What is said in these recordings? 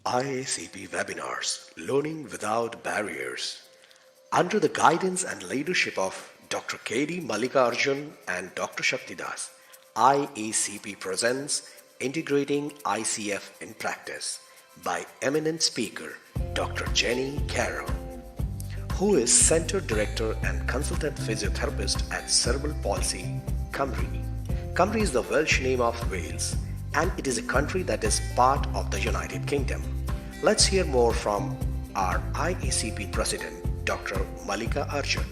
IACP webinars, Learning Without Barriers. Under the guidance and leadership of Dr. K.D. Mallikarjun and Dr. Shaktidas, IACP presents Integrating ICF in Practice by eminent speaker Dr. Jenny Carroll, who is Center Director and Consultant Physiotherapist at Cerebral Palsy, Cymru. Cymru is the Welsh name of Wales, and it is a country that is part of the United Kingdom. Let's hear more from our IACP President, Dr. Malika Arjun.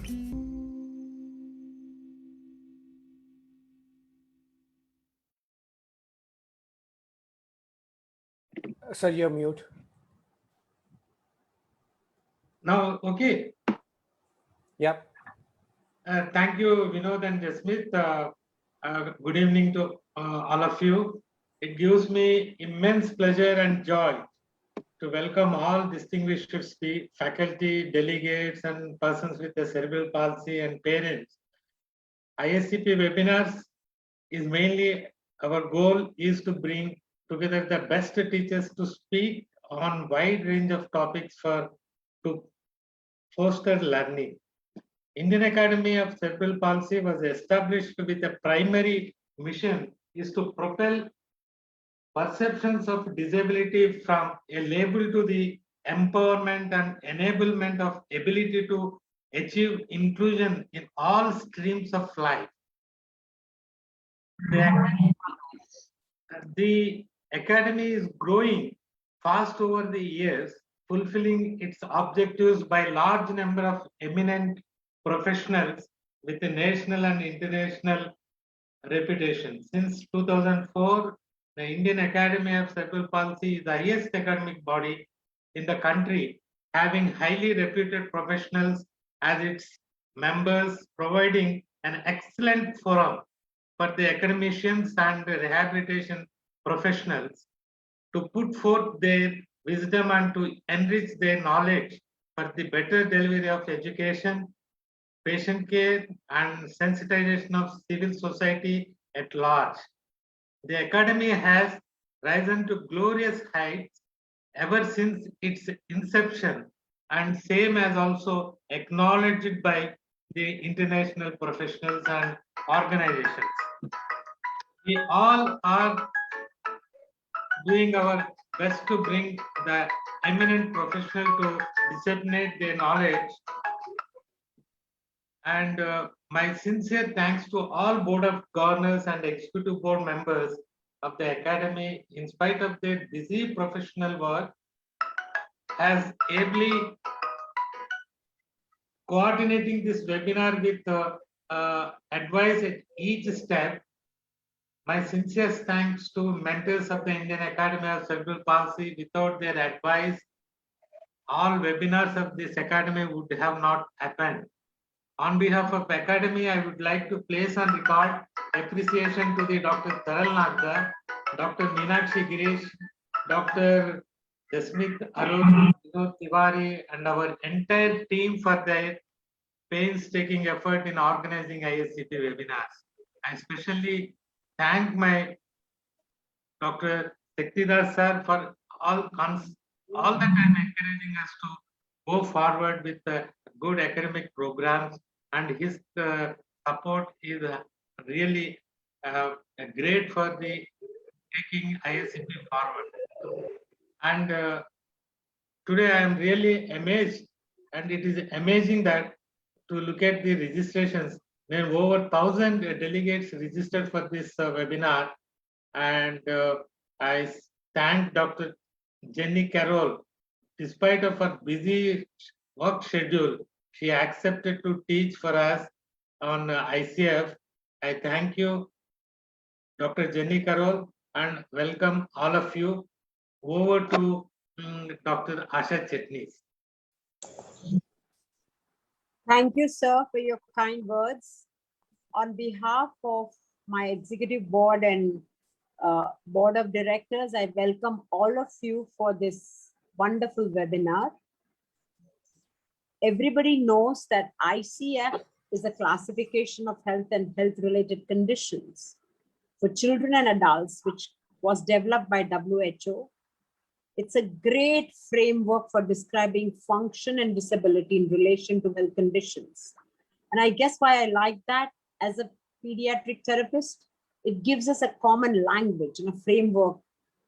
Sir, you're mute. Now, okay. Yep. Thank you, Vinod and Jasmith. Good evening to all of you. It gives me immense pleasure and joy to welcome all distinguished faculty, delegates, and persons with the cerebral palsy and parents. ISCP webinars is mainly, our goal is to bring together the best teachers to speak on wide range of topics to foster learning. Indian Academy of Cerebral Palsy was established with a primary mission is to propel perceptions of disability from a label to the empowerment and enablement of ability to achieve inclusion in all streams of life. The Academy is growing fast over the years, fulfilling its objectives by large number of eminent professionals with a national and international reputation. Since 2004, the Indian Academy of Cerebral Palsy is the highest academic body in the country, having highly reputed professionals as its members, providing an excellent forum for the academicians and rehabilitation professionals to put forth their wisdom and to enrich their knowledge for the better delivery of education, patient care, and sensitization of civil society at large. The Academy has risen to glorious heights ever since its inception, and same as also acknowledged by the international professionals and organizations. We all are doing our best to bring the eminent professional to disseminate their knowledge. And my sincere thanks to all Board of Governors and Executive Board members of the Academy, in spite of their busy professional work, has ably coordinating this webinar with advice at each step. My sincere thanks to mentors of the Indian Academy of Cerebral Palsy. Without their advice, all webinars of this Academy would have not happened. On behalf of Academy, I would like to place on record appreciation to the Dr. Taral Nagda, Dr. Meenakshi Girish, Dr. Jasmith Arun, Vinod Tiwari, and our entire team for their painstaking effort in organizing ISCP webinars. I especially thank my Dr. Shaktidas sir for all the time encouraging us to go forward with good academic programs, and his support is really great for the taking ISCP forward. And today I am really amazed, and it is amazing that to look at the registrations, when over 1,000 delegates registered for this webinar, and I thank Dr. Jenny Carroll. Despite of her busy work schedule, she accepted to teach for us on ICF. I thank you, Dr. Jenny Carroll, and welcome all of you. Over to Dr. Asha Chetnis. Thank you, sir, for your kind words. On behalf of my executive board and board of directors, I welcome all of you for this wonderful webinar. Everybody knows that ICF is a classification of health and health-related conditions for children and adults, which was developed by WHO It's a great framework for describing function and disability in relation to health conditions. And I guess why I like that as a pediatric therapist, it gives us a common language and a framework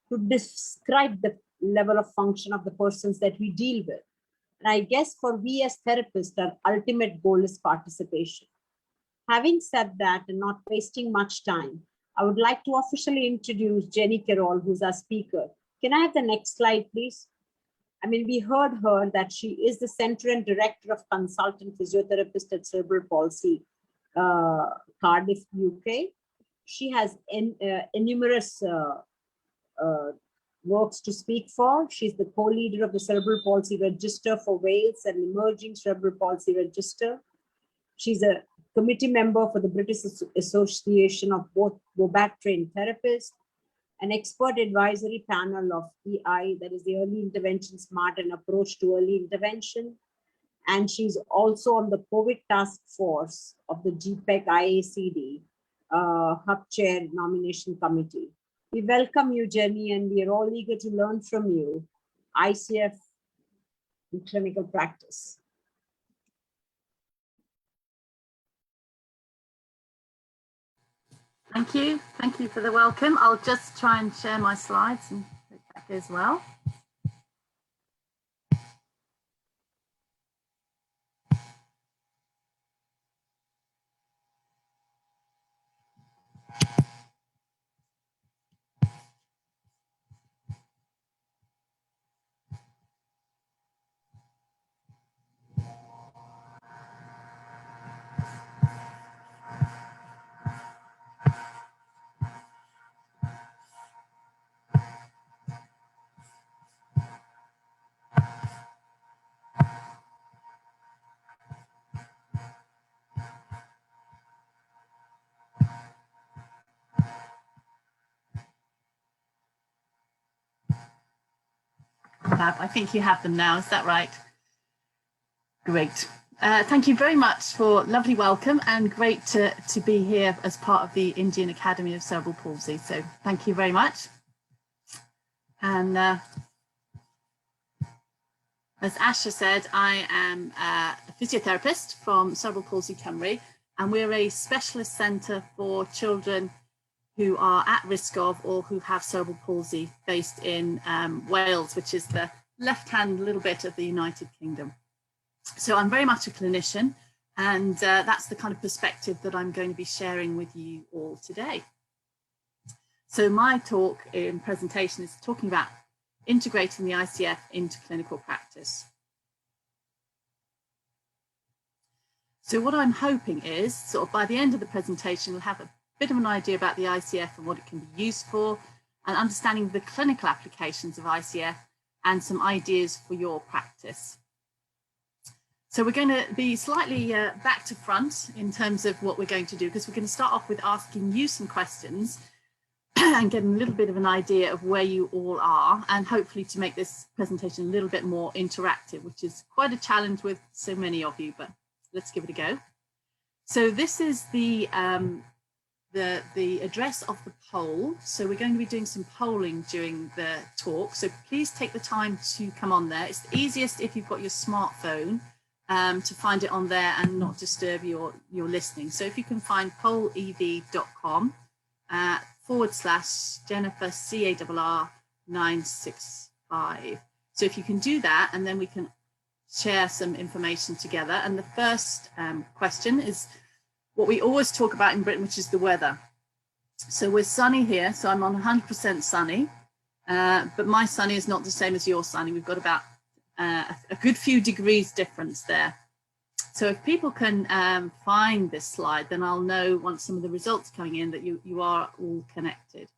to describe the level of function of the persons that we deal with. And I guess for we as therapists, our ultimate goal is participation. Having said that, and not wasting much time, I would like to officially introduce Jenny Carroll, who's our speaker. Can I have the next slide, please? I mean, we heard her that she is the Center and Director of Consultant Physiotherapist at Cerebral Palsy, Cardiff, UK. She has numerous works to speak for. She's the co-leader of the Cerebral Palsy Register for Wales and Emerging Cerebral Palsy Register. She's a committee member for the British Association of both Go-Back Trained Therapists, an expert advisory panel of EI, that is the Early Intervention Smart and Approach to Early Intervention. And she's also on the COVID task force of the GPEC IACD Hub Chair Nomination Committee. We welcome you, Jenny, and we are all eager to learn from you, ICF in clinical practice. Thank you. Thank you for the welcome. I'll just try and share my slides and hope that goes well. I think you have them now, is that right? Great. Thank you very much for lovely welcome, and great to be here as part of the Indian Academy of Cerebral Palsy. So thank you very much. And as Asha said, I am a physiotherapist from Cerebral Palsy Cymru, and we're a specialist centre for children who are at risk of or who have cerebral palsy, based in Wales, which is the left-hand little bit of the United Kingdom. So I'm very much a clinician, and that's the kind of perspective that I'm going to be sharing with you all today. So my talk in presentation is talking about integrating the ICF into clinical practice. So what I'm hoping is, sort of by the end of the presentation, we'll have a bit of an idea about the ICF and what it can be used for, and understanding the clinical applications of ICF and some ideas for your practice. So we're going to be slightly back to front in terms of what we're going to do, because we're going to start off with asking you some questions and getting a little bit of an idea of where you all are, and hopefully to make this presentation a little bit more interactive, which is quite a challenge with so many of you, but let's give it a go. So this is the address of the poll. So we're going to be doing some polling during the talk. So please take the time to come on there. It's the easiest if you've got your smartphone to find it on there and not disturb your listening. So if you can find pollev.com /Jennifer CARR 965. So if you can do that, and then we can share some information together. And the first question is what we always talk about in Britain, which is the weather. So we're sunny here, so I'm on 100% sunny, but my sunny is not the same as your sunny. We've got about a good few degrees difference there. So if people can find this slide, then I'll know once some of the results coming in that you are all connected.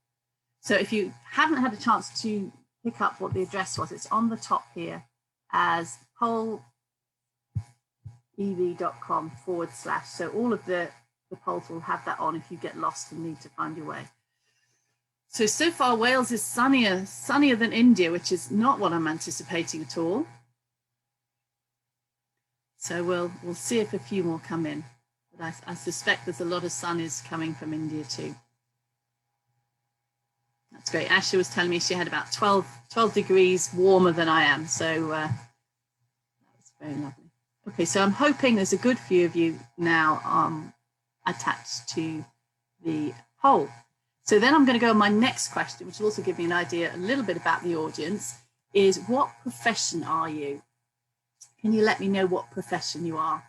So if you haven't had a chance to pick up what the address was, it's on the top here as pollev.com / So all of the polls will have that on if you get lost and need to find your way. So far Wales is sunnier than India, which is not what I'm anticipating at all. So we'll see if a few more come in, but I suspect there's a lot of sun is coming from India too. That's great. Ashley was telling me she had about 12 degrees warmer than I am. So that was very lovely. Okay, so I'm hoping there's a good few of you now attached to the poll. So then I'm going to go on my next question, which will also give me an idea a little bit about the audience, is what profession are you? Can you let me know what profession you are?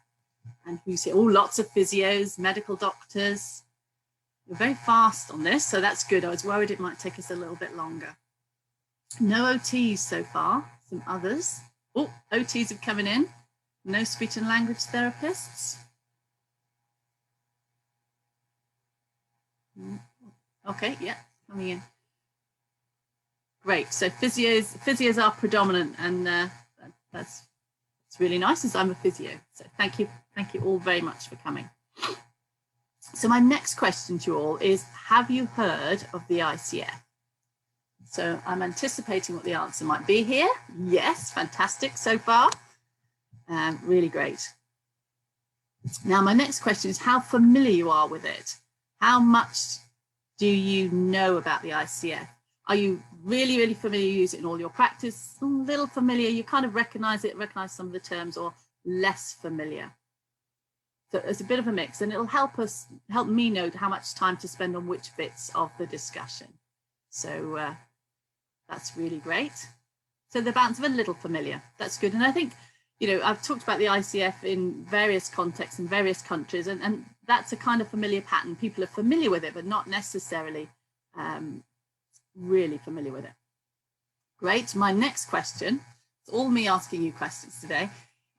And who's here? Oh, lots of physios, medical doctors. You're very fast on this, so that's good. I was worried it might take us a little bit longer. No OTs so far, some others. Oh, OTs are coming in. No speech and language therapists. Okay, yeah, coming in. Great, so physios are predominant, and that's really nice as I'm a physio. So thank you all very much for coming. So my next question to you all is, have you heard of the ICF? So I'm anticipating what the answer might be here. Yes, fantastic so far. Really great. Now my next question is how familiar you are with it. How much do you know about the ICF? Are you really, really familiar? You use it in all your practice? A little familiar, you kind of recognize it, recognize some of the terms, or less familiar? So it's a bit of a mix, and it'll help me know how much time to spend on which bits of the discussion. So that's really great. So the balance of a little familiar, that's good. And I think, you know, I've talked about the ICF in various contexts in various countries, and that's a kind of familiar pattern. People are familiar with it, but not necessarily really familiar with it. Great. My next question, it's all me asking you questions today,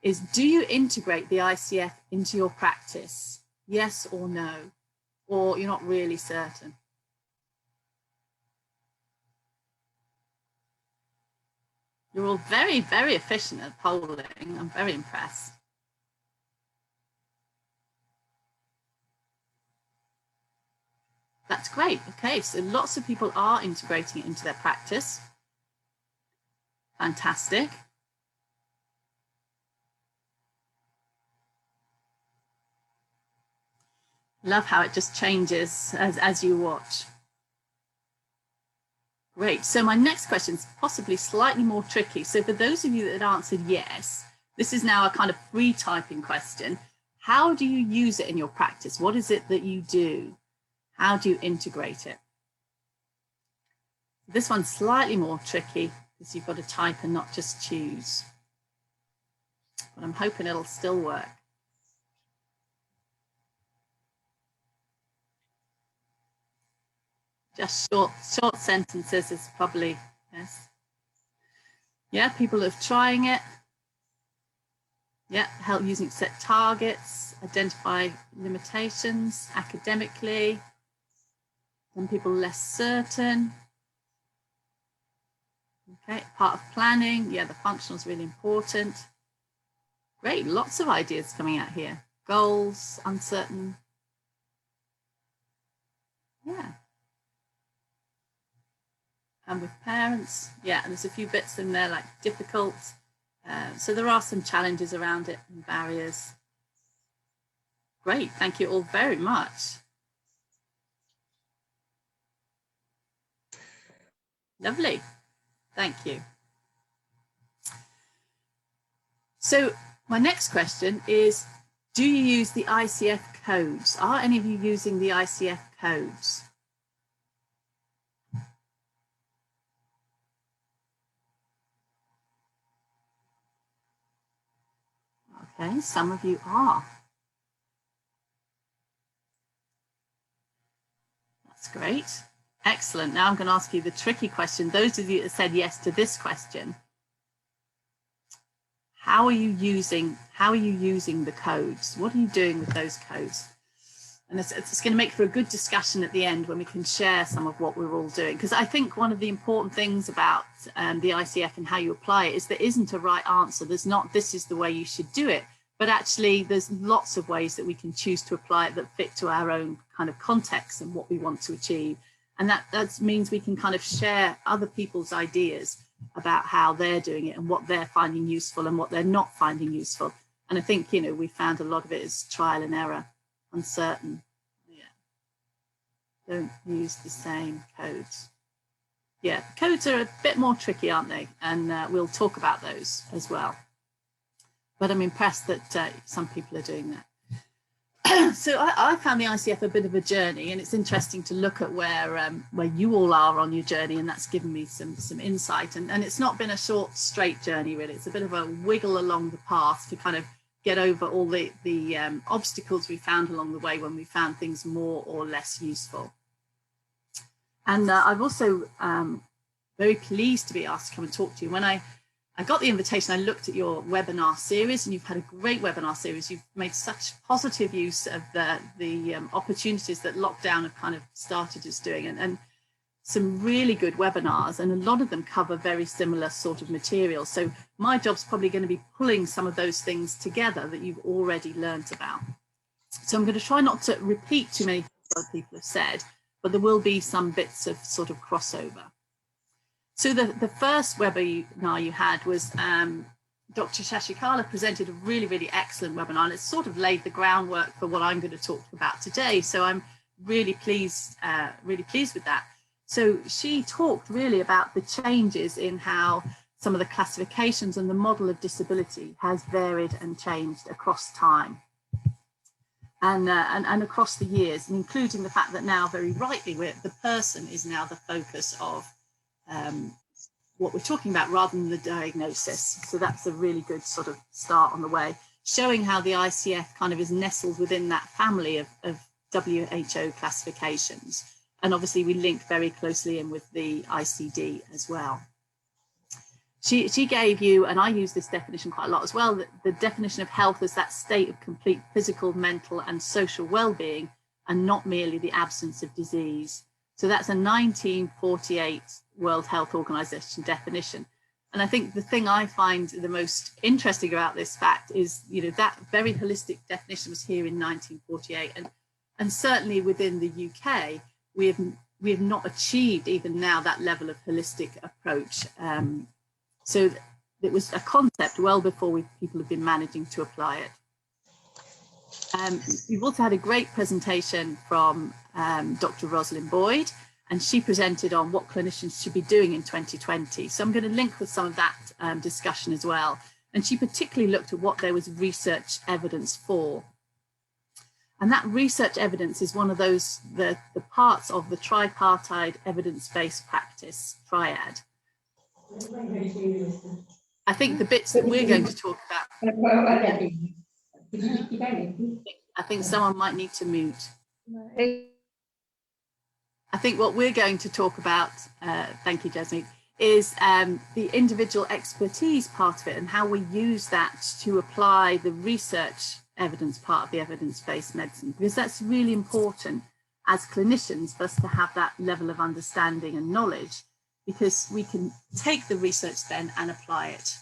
is do you integrate the ICF into your practice? Yes or no? Or you're not really certain? You're all very, very efficient at polling. I'm very impressed. That's great. Okay, so lots of people are integrating it into their practice. Fantastic. Love how it just changes as you watch. Great. So my next question is possibly slightly more tricky. So for those of you that answered yes, this is now a kind of free typing question. How do you use it in your practice? What is it that you do? How do you integrate it? This one's slightly more tricky because you've got to type and not just choose. But I'm hoping it'll still work. Just short sentences is probably, yes. Yeah, people are trying it. Yeah, help using set targets, identify limitations academically. Some people less certain. Okay, part of planning. Yeah, the functional is really important. Great, lots of ideas coming out here. Goals, uncertain. Yeah. And with parents, yeah, and there's a few bits in there like difficult. So there are some challenges around it and barriers. Great, thank you all very much. Lovely, thank you. So my next question is, do you use the ICF codes? Are any of you using the ICF codes? Okay, some of you are. That's great. Excellent. Now I'm going to ask you the tricky question. Those of you that said yes to this question, how are you using the codes? What are you doing with those codes? And it's going to make for a good discussion at the end when we can share some of what we're all doing. Because I think one of the important things about the ICF and how you apply it is there isn't a right answer. There's not, this is the way you should do it. But actually, there's lots of ways that we can choose to apply it that fit to our own kind of context and what we want to achieve. And that means we can kind of share other people's ideas about how they're doing it and what they're finding useful and what they're not finding useful. And I think, you know, we found a lot of it is trial and error. Uncertain. Yeah. Don't use the same codes. Yeah, codes are a bit more tricky, aren't they? And we'll talk about those as well. But I'm impressed that some people are doing that. So I found the ICF a bit of a journey, and it's interesting to look at where you all are on your journey, and that's given me some insight. And it's not been a short, straight journey, really. It's a bit of a wiggle along the path to kind of get over all the obstacles we found along the way when we found things more or less useful. And I've also very pleased to be asked to come and talk to you. When I got the invitation, I looked at your webinar series, and you've had a great webinar series. You've made such positive use of the opportunities that lockdown have kind of started us doing, and some really good webinars, and a lot of them cover very similar sort of material. So my job's probably going to be pulling some of those things together that you've already learned about. So I'm going to try not to repeat too many things other people have said, but there will be some bits of sort of crossover. So the first webinar you had was Dr. Shashikala presented a really, really excellent webinar, and it sort of laid the groundwork for what I'm going to talk about today. So I'm really pleased with that. So she talked really about the changes in how some of the classifications and the model of disability has varied and changed across time. And across the years, and including the fact that now, very rightly, the person is now the focus of what we're talking about rather than the diagnosis. So that's a really good sort of start on the way, showing how the ICF kind of is nestled within that family of WHO classifications. And obviously we link very closely in with the ICD as well. She gave you, and I use this definition quite a lot as well, that the definition of health is that state of complete physical, mental and social well-being, and not merely the absence of disease. So that's a 1948 World Health Organization definition. And I think the thing I find the most interesting about this fact is, you know, that very holistic definition was here in 1948. And certainly within the UK, we have not achieved even now that level of holistic approach. So it was a concept well before people have been managing to apply it. We've also had a great presentation from Dr. Rosalind Boyd, and she presented on what clinicians should be doing in 2020. So I'm going to link with some of that discussion as well. And she particularly looked at what there was research evidence for. And that research evidence is one of those, the parts of the tripartite evidence-based practice triad. I think the bits that we're going to talk about, I think someone might need to mute. I think what we're going to talk about, thank you, Jasmine, is the individual expertise part of it and how we use that to apply the research evidence part of the evidence-based medicine, because that's really important as clinicians for us to have that level of understanding and knowledge, because we can take the research then and apply it.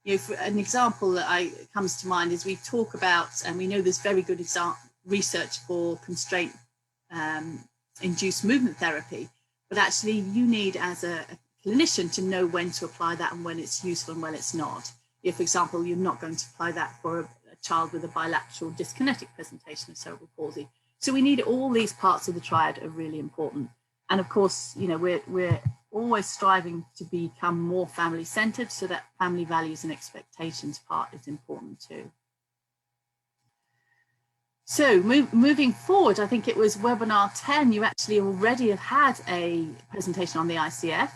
You know, for an example that comes to mind is we talk about, and we know there's very good research for constraint induced movement therapy, but actually you need as a clinician to know when to apply that and when it's useful and when it's not. If, for example, you're not going to apply that for a child with a bilateral dyskinetic presentation of cerebral palsy. So we need all these parts of the triad are really important. And of course, you know, we're always striving to become more family centered, so that family values and expectations part is important too. So moving forward, I think it was webinar 10, you actually already have had a presentation on the ICF.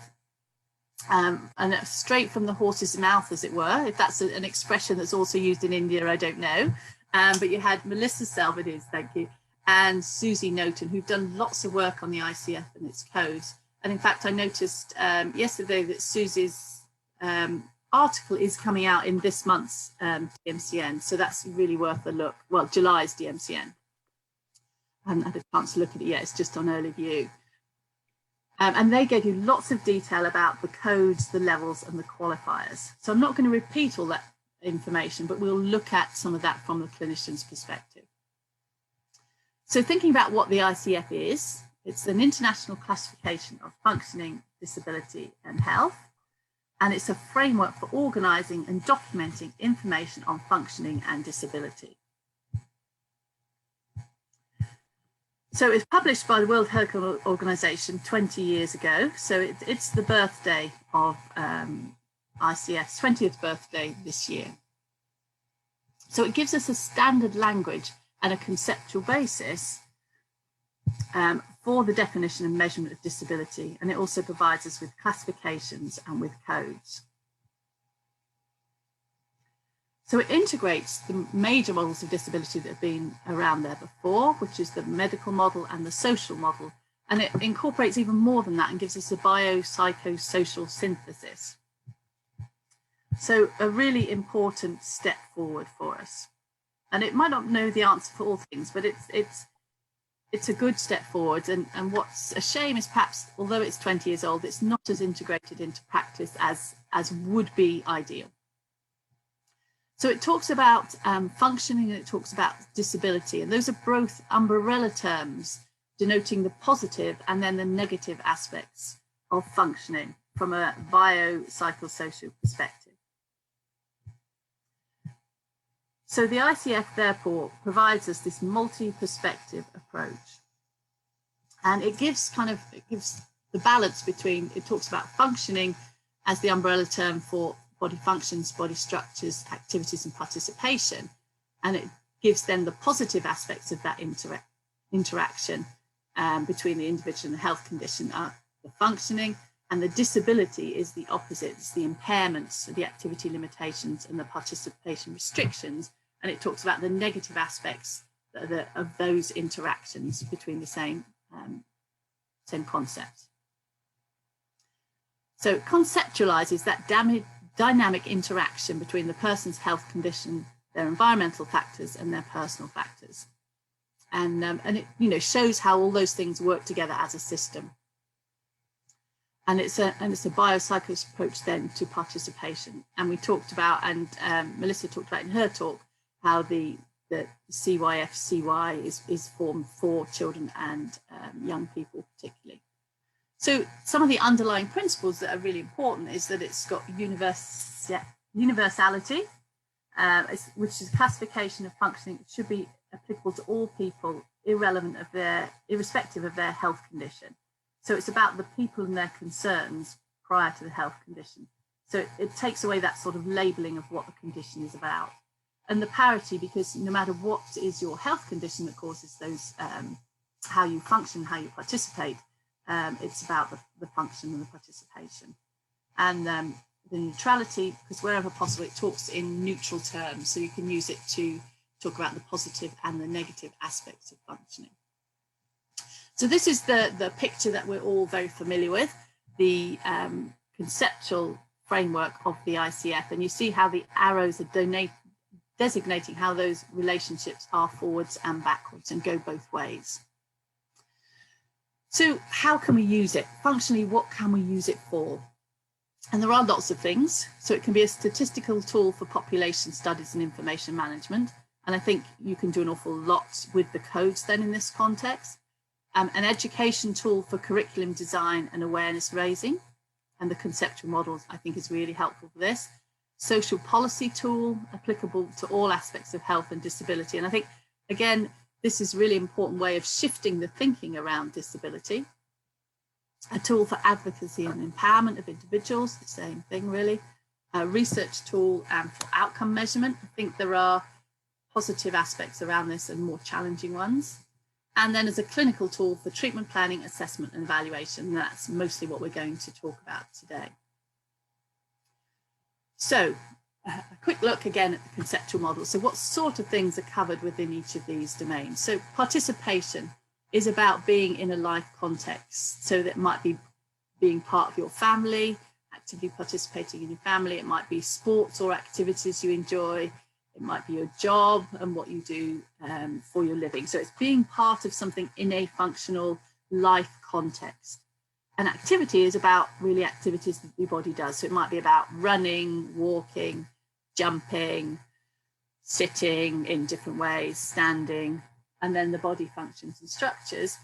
And straight from the horse's mouth, as it were, if that's an expression that's also used in India, I don't know. But you had Melissa Salvadez, thank you, and Susie Noten, who've done lots of work on the ICF and its codes. And in fact, I noticed yesterday that Susie's article is coming out in this month's DMCN. So that's really worth a look. Well, July's DMCN. I haven't had a chance to look at it yet. It's just on early view. And they gave you lots of detail about the codes, the levels and the qualifiers. So I'm not going to repeat all that information, but we'll look at some of that from the clinician's perspective. So thinking about what the ICF is, it's an international classification of functioning, disability and health. And it's a framework for organising and documenting information on functioning and disability. So it's published by the World Health Organization 20 years ago. So it's the birthday of ICF's 20th birthday this year. So it gives us a standard language and a conceptual basis for the definition and measurement of disability. And it also provides us with classifications and with codes. So it integrates the major models of disability that have been around there before, which is the medical model and the social model. And it incorporates even more than that and gives us a biopsychosocial synthesis. So a really important step forward for us. And it might not know the answer for all things, but it's a good step forward. And what's a shame is perhaps, although it's 20 years old, it's not as integrated into practice as would be ideal. So it talks about functioning and it talks about disability. And those are both umbrella terms denoting the positive and then the negative aspects of functioning from a biopsychosocial perspective. So the ICF therefore provides us this multi-perspective approach. And it gives the balance between, it talks about functioning as the umbrella term for body functions, body structures, activities and participation. And it gives then the positive aspects of that interaction between the individual and the health condition are the functioning, and the disability is the opposite. It's the impairments, the activity limitations and the participation restrictions. And it talks about the negative aspects of those interactions between the same concepts. So it conceptualizes that dynamic interaction between the person's health condition, their environmental factors and their personal factors. And it shows how all those things work together as a system. And it's a biopsychosocial approach then to participation. And we talked about, and Melissa talked about in her talk, how the CYF-CY is formed for children and young people particularly. So some of the underlying principles that are really important is that it's got universality, which is classification of functioning. It should be applicable to all people, irrespective of their health condition. So it's about the people and their concerns prior to the health condition. So it takes away that sort of labeling of what the condition is about. And the parity, because no matter what is your health condition that causes those, how you function, how you participate, it's about the function and the participation. And the neutrality, because wherever possible, it talks in neutral terms. So you can use it to talk about the positive and the negative aspects of functioning. So this is the picture that we're all very familiar with, the conceptual framework of the ICF. And you see how the arrows are designating how those relationships are forwards and backwards and go both ways. So how can we use it? Functionally, what can we use it for? And there are lots of things. So it can be a statistical tool for population studies and information management. And I think you can do an awful lot with the codes then in this context. An education tool for curriculum design and awareness raising. And the conceptual models, I think, is really helpful for this. Social policy tool applicable to all aspects of health and disability. And I think, again, this is a really important way of shifting the thinking around disability. A tool for advocacy and empowerment of individuals, the same thing really. A research tool for outcome measurement. I think there are positive aspects around this and more challenging ones. And then as a clinical tool for treatment planning, assessment and evaluation. And that's mostly what we're going to talk about today. So a quick look again at the conceptual model. So what sort of things are covered within each of these domains? So participation is about being in a life context. So that might be being part of your family, actively participating in your family. It might be sports or activities you enjoy. It might be your job and what you do for your living. So it's being part of something in a functional life context. And activity is about really activities that your body does. So it might be about running, walking, jumping, sitting in different ways, standing, and then the body functions and structures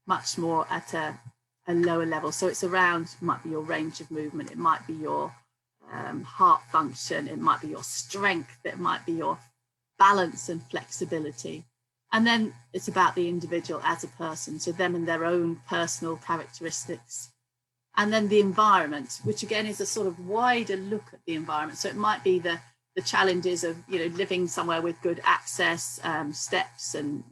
much more at a lower level. So it's around, might be your range of movement, it might be your heart function, it might be your strength, it might be your balance and flexibility. And then it's about the individual as a person, so them and their own personal characteristics. And then the environment, which again is a sort of wider look at the environment. So it might be the challenges of, you know, living somewhere with good access, steps and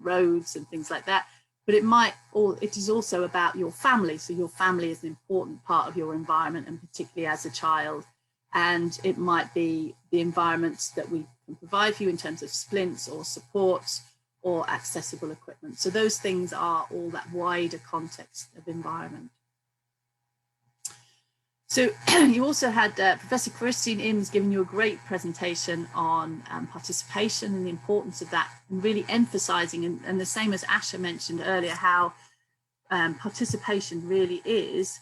roads and things like that. But it is also about your family. So your family is an important part of your environment, and particularly as a child. And it might be the environment that we can provide for you in terms of splints or supports or accessible equipment. So those things are all that wider context of environment. So you also had Professor Christine Imms giving you a great presentation on participation and the importance of that, and really emphasizing, and the same as Asha mentioned earlier, how participation really is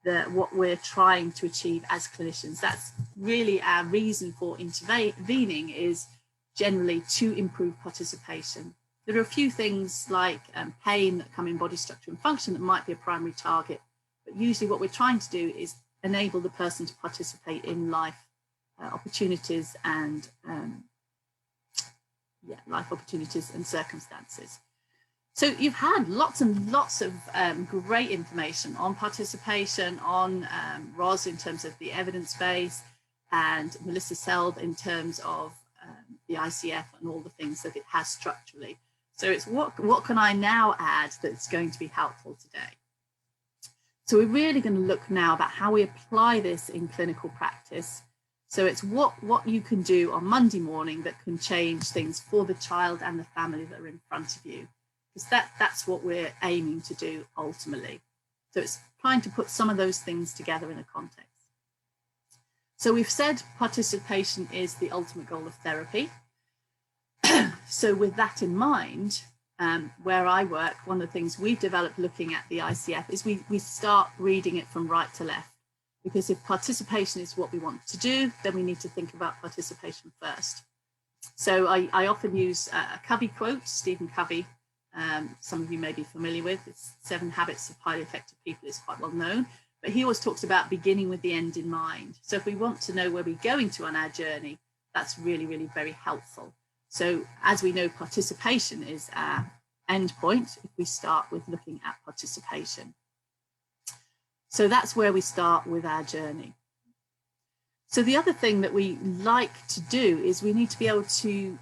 what we're trying to achieve as clinicians. That's really our reason for intervening, is generally to improve participation. There are a few things like pain that come in body structure and function that might be a primary target, but usually what we're trying to do is enable the person to participate in life opportunities and life opportunities and circumstances. So you've had lots and lots of great information on participation, on Ros in terms of the evidence base, and Melissa Selb in terms of the ICF and all the things that it has structurally. So it's what can I now add that's going to be helpful today? So we're really going to look now about how we apply this in clinical practice. So it's what you can do on Monday morning that can change things for the child and the family that are in front of you. Because that's what we're aiming to do ultimately. So it's trying to put some of those things together in a context. So we've said participation is the ultimate goal of therapy. So with that in mind, where I work, one of the things we've developed looking at the ICF is we start reading it from right to left. Because if participation is what we want to do, then we need to think about participation first. So I often use a Covey quote, Stephen Covey, some of you may be familiar with. It's 7 Habits of Highly Effective People. It's quite well known, but he always talks about beginning with the end in mind. So if we want to know where we're going to on our journey, that's really, really very helpful. So as we know, participation is our end point if we start with looking at participation. So that's where we start with our journey. So the other thing that we like to do is we need to be able to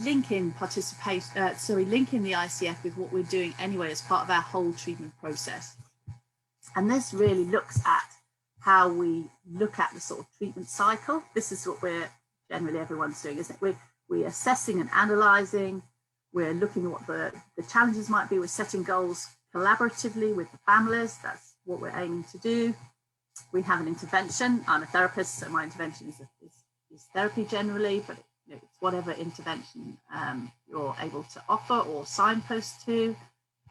link in link in the ICF with what we're doing anyway as part of our whole treatment process. And this really looks at how we look at the sort of treatment cycle. This is what generally everyone's doing, isn't it? We're assessing and analysing. We're looking at what the challenges might be. We're setting goals collaboratively with the families. That's what we're aiming to do. We have an intervention. I'm a therapist, so my intervention is therapy generally, but it's whatever intervention you're able to offer or signpost to.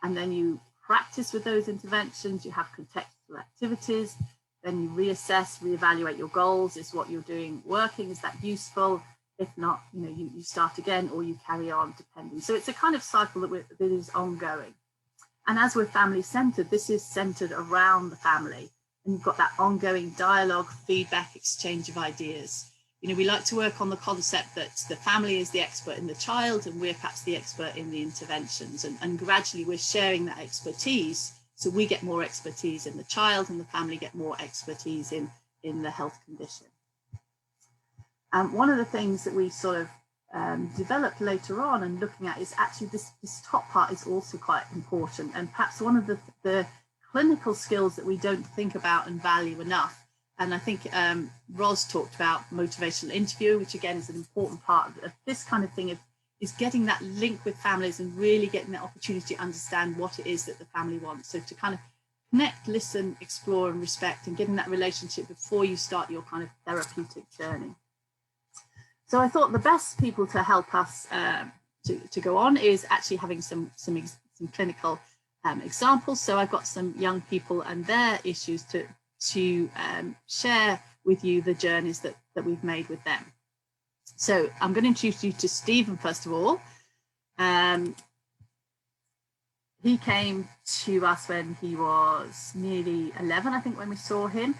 And then you practice with those interventions. You have contextual activities. Then you reassess, reevaluate your goals. Is what you're doing working? Is that useful? If not, you start again or you carry on, depending. So it's a kind of cycle that is ongoing. And as we're family centered, this is centered around the family. And you've got that ongoing dialogue, feedback, exchange of ideas. We like to work on the concept that the family is the expert in the child and we're perhaps the expert in the interventions. And gradually we're sharing that expertise. So we get more expertise in the child and the family get more expertise in the health condition. One of the things that we sort of developed later on and looking at is actually this top part is also quite important, and perhaps one of the clinical skills that we don't think about and value enough. And I think Ros talked about motivational interview, which again is an important part of this kind of thing, is getting that link with families and really getting that opportunity to understand what it is that the family wants. So to kind of connect, listen, explore and respect, and getting that relationship before you start your kind of therapeutic journey. So I thought the best people to help us to go on is actually having some clinical examples. So I've got some young people and their issues to share with you the journeys that we've made with them. So I'm going to introduce you to Stephen first of all. He came to us when he was nearly 11, I think, when we saw him.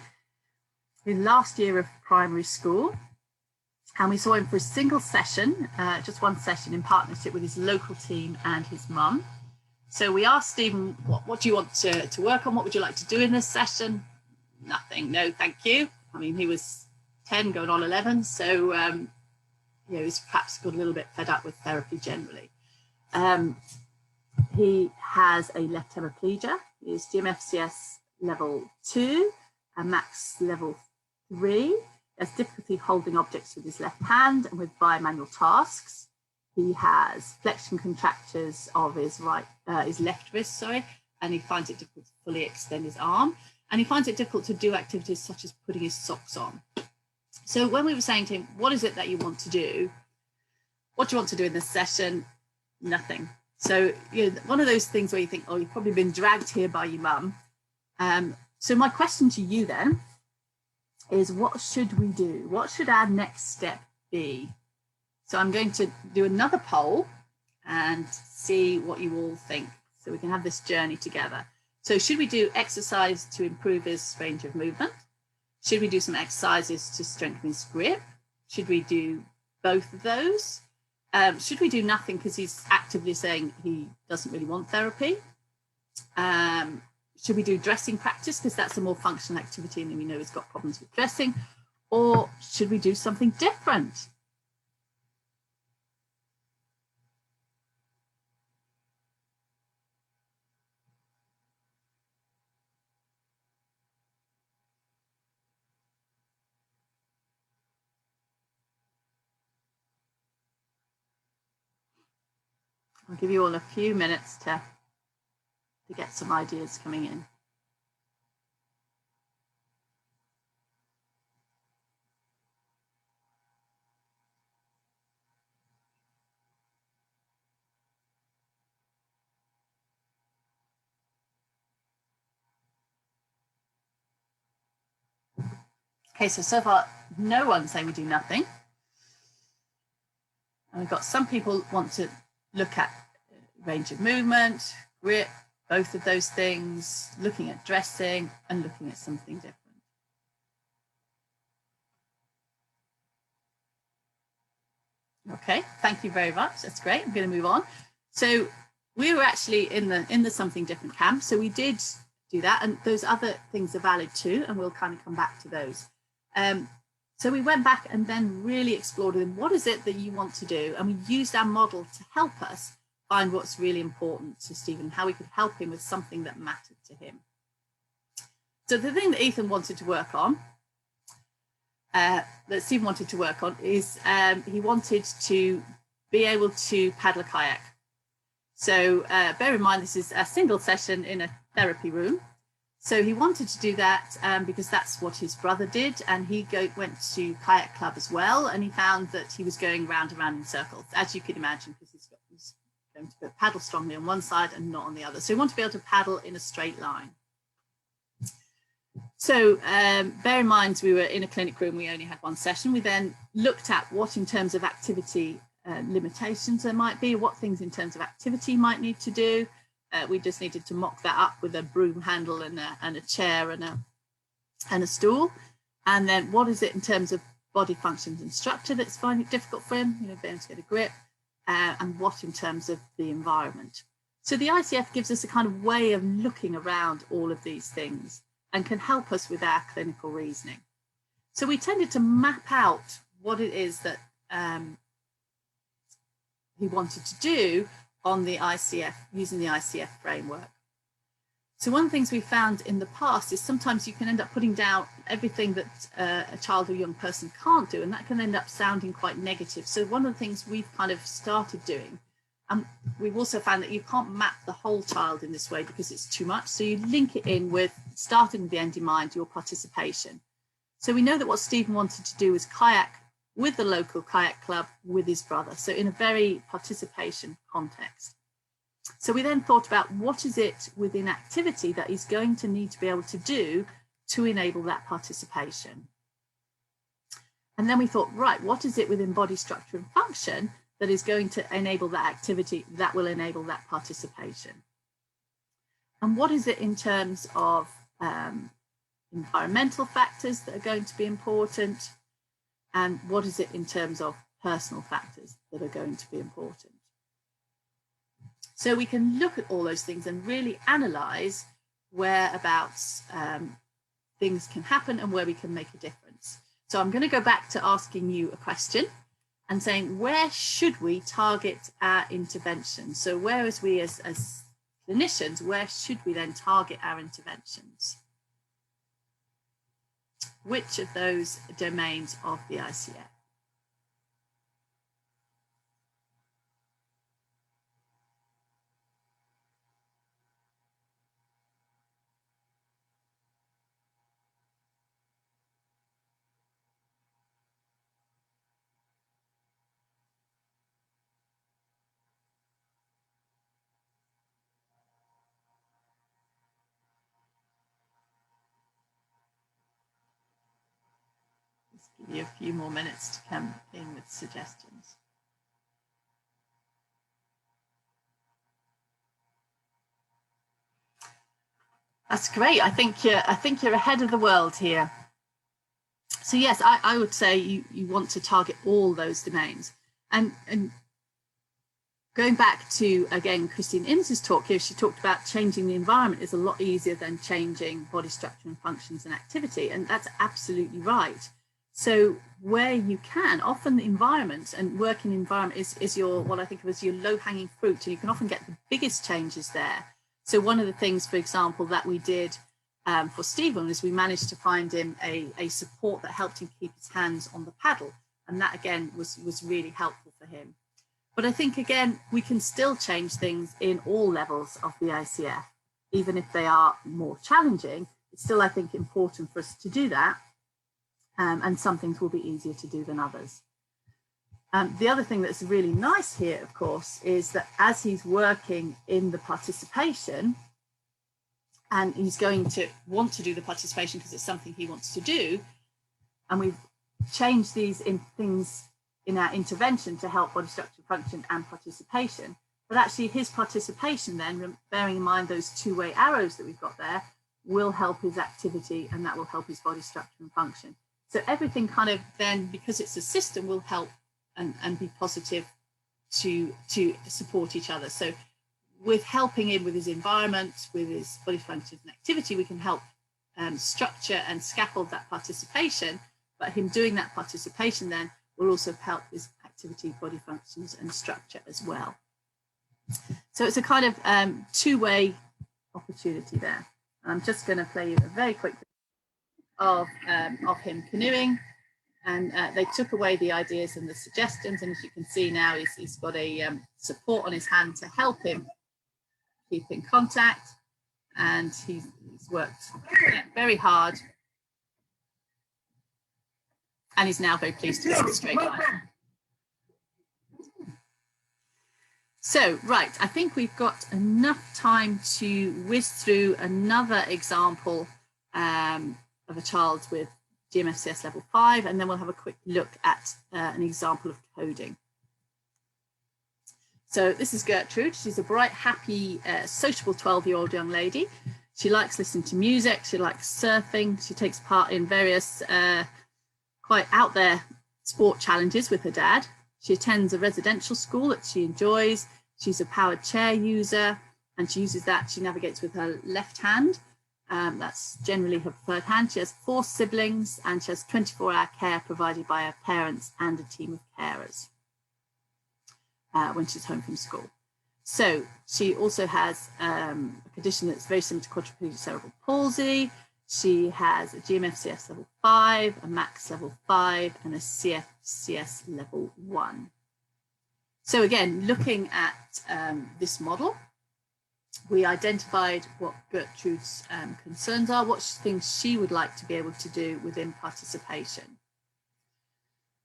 In last year of primary school. And we saw him for a single session, just one session in partnership with his local team and his mum. So we asked Stephen, what do you want to work on? What would you like to do in this session? Nothing, no, thank you. I mean, he was 10 going on 11. So, you know, he's perhaps got a little bit fed up with therapy generally. He has a left hemiplegia. He is GMFCS level 2 and max level 3. He has difficulty holding objects with his left hand and with bimanual tasks. He has flexion contractures of his left wrist, sorry, and he finds it difficult to fully extend his arm. And he finds it difficult to do activities such as putting his socks on. So when we were saying to him, what is it that you want to do? What do you want to do in this session? Nothing. So, you know, one of those things where you think, oh, you've probably been dragged here by your mum. So my question to you then is, what should we do? What should our next step be? So I'm going to do another poll and see what you all think, so we can have this journey together. So should we do exercise to improve his range of movement? Should we do some exercises to strengthen his grip? Should we do both of those? Should we do nothing because he's actively saying he doesn't really want therapy? Should we do dressing practice because that's a more functional activity and we know he's got problems with dressing? Or should we do something different? I'll give you all a few minutes to get some ideas coming in. Okay, so far, no one's saying we do nothing. And we've got some people want to look at range of movement, grip, both of those things, looking at dressing and looking at something different. Okay, thank you very much. That's great. I'm going to move on. So we were actually in the something different camp. So we did do that, and those other things are valid too, and we'll kind of come back to those. So we went back and then really explored with him, what is it that you want to do? And we used our model to help us find what's really important to Stephen, how we could help him with something that mattered to him. So the thing that Ethan wanted to work on, that Stephen wanted to work on, is he wanted to be able to paddle a kayak. So bear in mind, this is a single session in a therapy room. So he wanted to do that because that's what his brother did. And he went to kayak club as well. And he found that he was going round and round in circles, as you could imagine, because he's going to paddle strongly on one side and not on the other. So he wanted to be able to paddle in a straight line. So bear in mind, we were in a clinic room, we only had one session. We then looked at what in terms of activity limitations there might be, what things in terms of activity might need to do. We just needed to mock that up with a broom handle and a chair and a stool. And then what is it in terms of body functions and structure that's finding it difficult for him, being able to get a grip, and what in terms of the environment. So the ICF gives us a kind of way of looking around all of these things and can help us with our clinical reasoning. So we tended to map out what it is that he wanted to do on the ICF, using the ICF framework. So one of the things we found in the past is sometimes you can end up putting down everything that a child or young person can't do, and that can end up sounding quite negative. So one of the things we've kind of started doing, and we've also found that you can't map the whole child in this way because it's too much. So you link it in with, starting with the end in mind, your participation. So we know that what Stephen wanted to do was kayak with the local kayak club with his brother. So in a very participation context. So we then thought about what is it within activity that he's going to need to be able to do to enable that participation. And then we thought, right, what is it within body structure and function that is going to enable that activity that will enable that participation? And what is it in terms of environmental factors that are going to be important? and what is it in terms of personal factors that are going to be important. So we can look at all those things and really analyse whereabouts things can happen and where we can make a difference. So I'm going to go back to asking you a question and saying, where should we target our intervention? So whereas we as clinicians, where should we then target our interventions? Which of those domains of the ICF? Just give you a few more minutes to come in with suggestions. That's great. I think you're ahead of the world here. So yes, I would say you want to target all those domains. And going back to, again, Christine Innes's talk here, she talked about changing the environment is a lot easier than changing body structure and functions and activity. And that's absolutely right. So where you can, often the environment and working environment is your, what I think of as your low-hanging fruit, and you can often get the biggest changes there. So one of the things, for example, that we did for Stephen is we managed to find him a support that helped him keep his hands on the paddle. And that, again, was really helpful for him. But I think, again, we can still change things in all levels of the ICF, even if they are more challenging. It's still, I think, important for us to do that. And some things will be easier to do than others. The other thing that's really nice here, of course, is that as he's working in the participation, and he's going to want to do the participation because it's something he wants to do, and we've changed these things in our intervention to help body structure, function and participation. But actually his participation then, bearing in mind those two-way arrows that we've got there, will help his activity, and that will help his body structure and function. So everything kind of then, because it's a system, will help and be positive to support each other. So with helping him with his environment, with his body functions and activity, we can help structure and scaffold that participation, but him doing that participation then will also help his activity, body functions and structure as well. So it's a kind of two-way opportunity there. I'm just going to play you a very quick of him canoeing, and they took away the ideas and the suggestions, and as you can see now he's got a support on his hand to help him keep in contact, and he's worked very hard, and he's now very pleased to go the straight line. So, right, I think we've got enough time to whiz through another example of a child with GMFCS level 5, and then we'll have a quick look at an example of coding. So this is Gertrude. She's a bright, happy, sociable 12-year-old young lady. She likes listening to music. She likes surfing. She takes part in various quite out there sport challenges with her dad. She attends a residential school that she enjoys. She's a powered chair user, and she uses that. She navigates with her left hand. That's generally her preferred hand. She has 4 siblings, and she has 24-hour care provided by her parents and a team of carers when she's home from school. So she also has a condition that's very similar to quadriplegic cerebral palsy. She has a GMFCS level 5, a MAX level 5, and a CFCS level 1. So again, looking at this model, we identified what Gertrude's concerns are, what things she would like to be able to do within participation.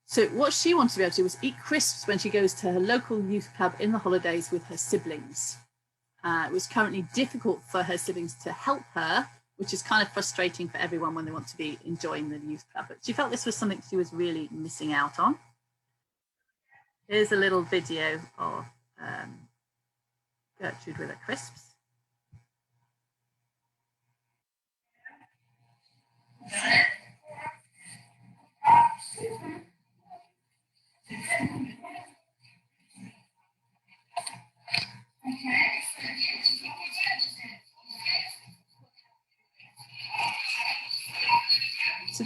So what she wanted to be able to do was eat crisps when she goes to her local youth club in the holidays with her siblings. It was currently difficult for her siblings to help her, which is kind of frustrating for everyone when they want to be enjoying the youth club. But she felt this was something she was really missing out on. Here's a little video of Gertrude with her crisps.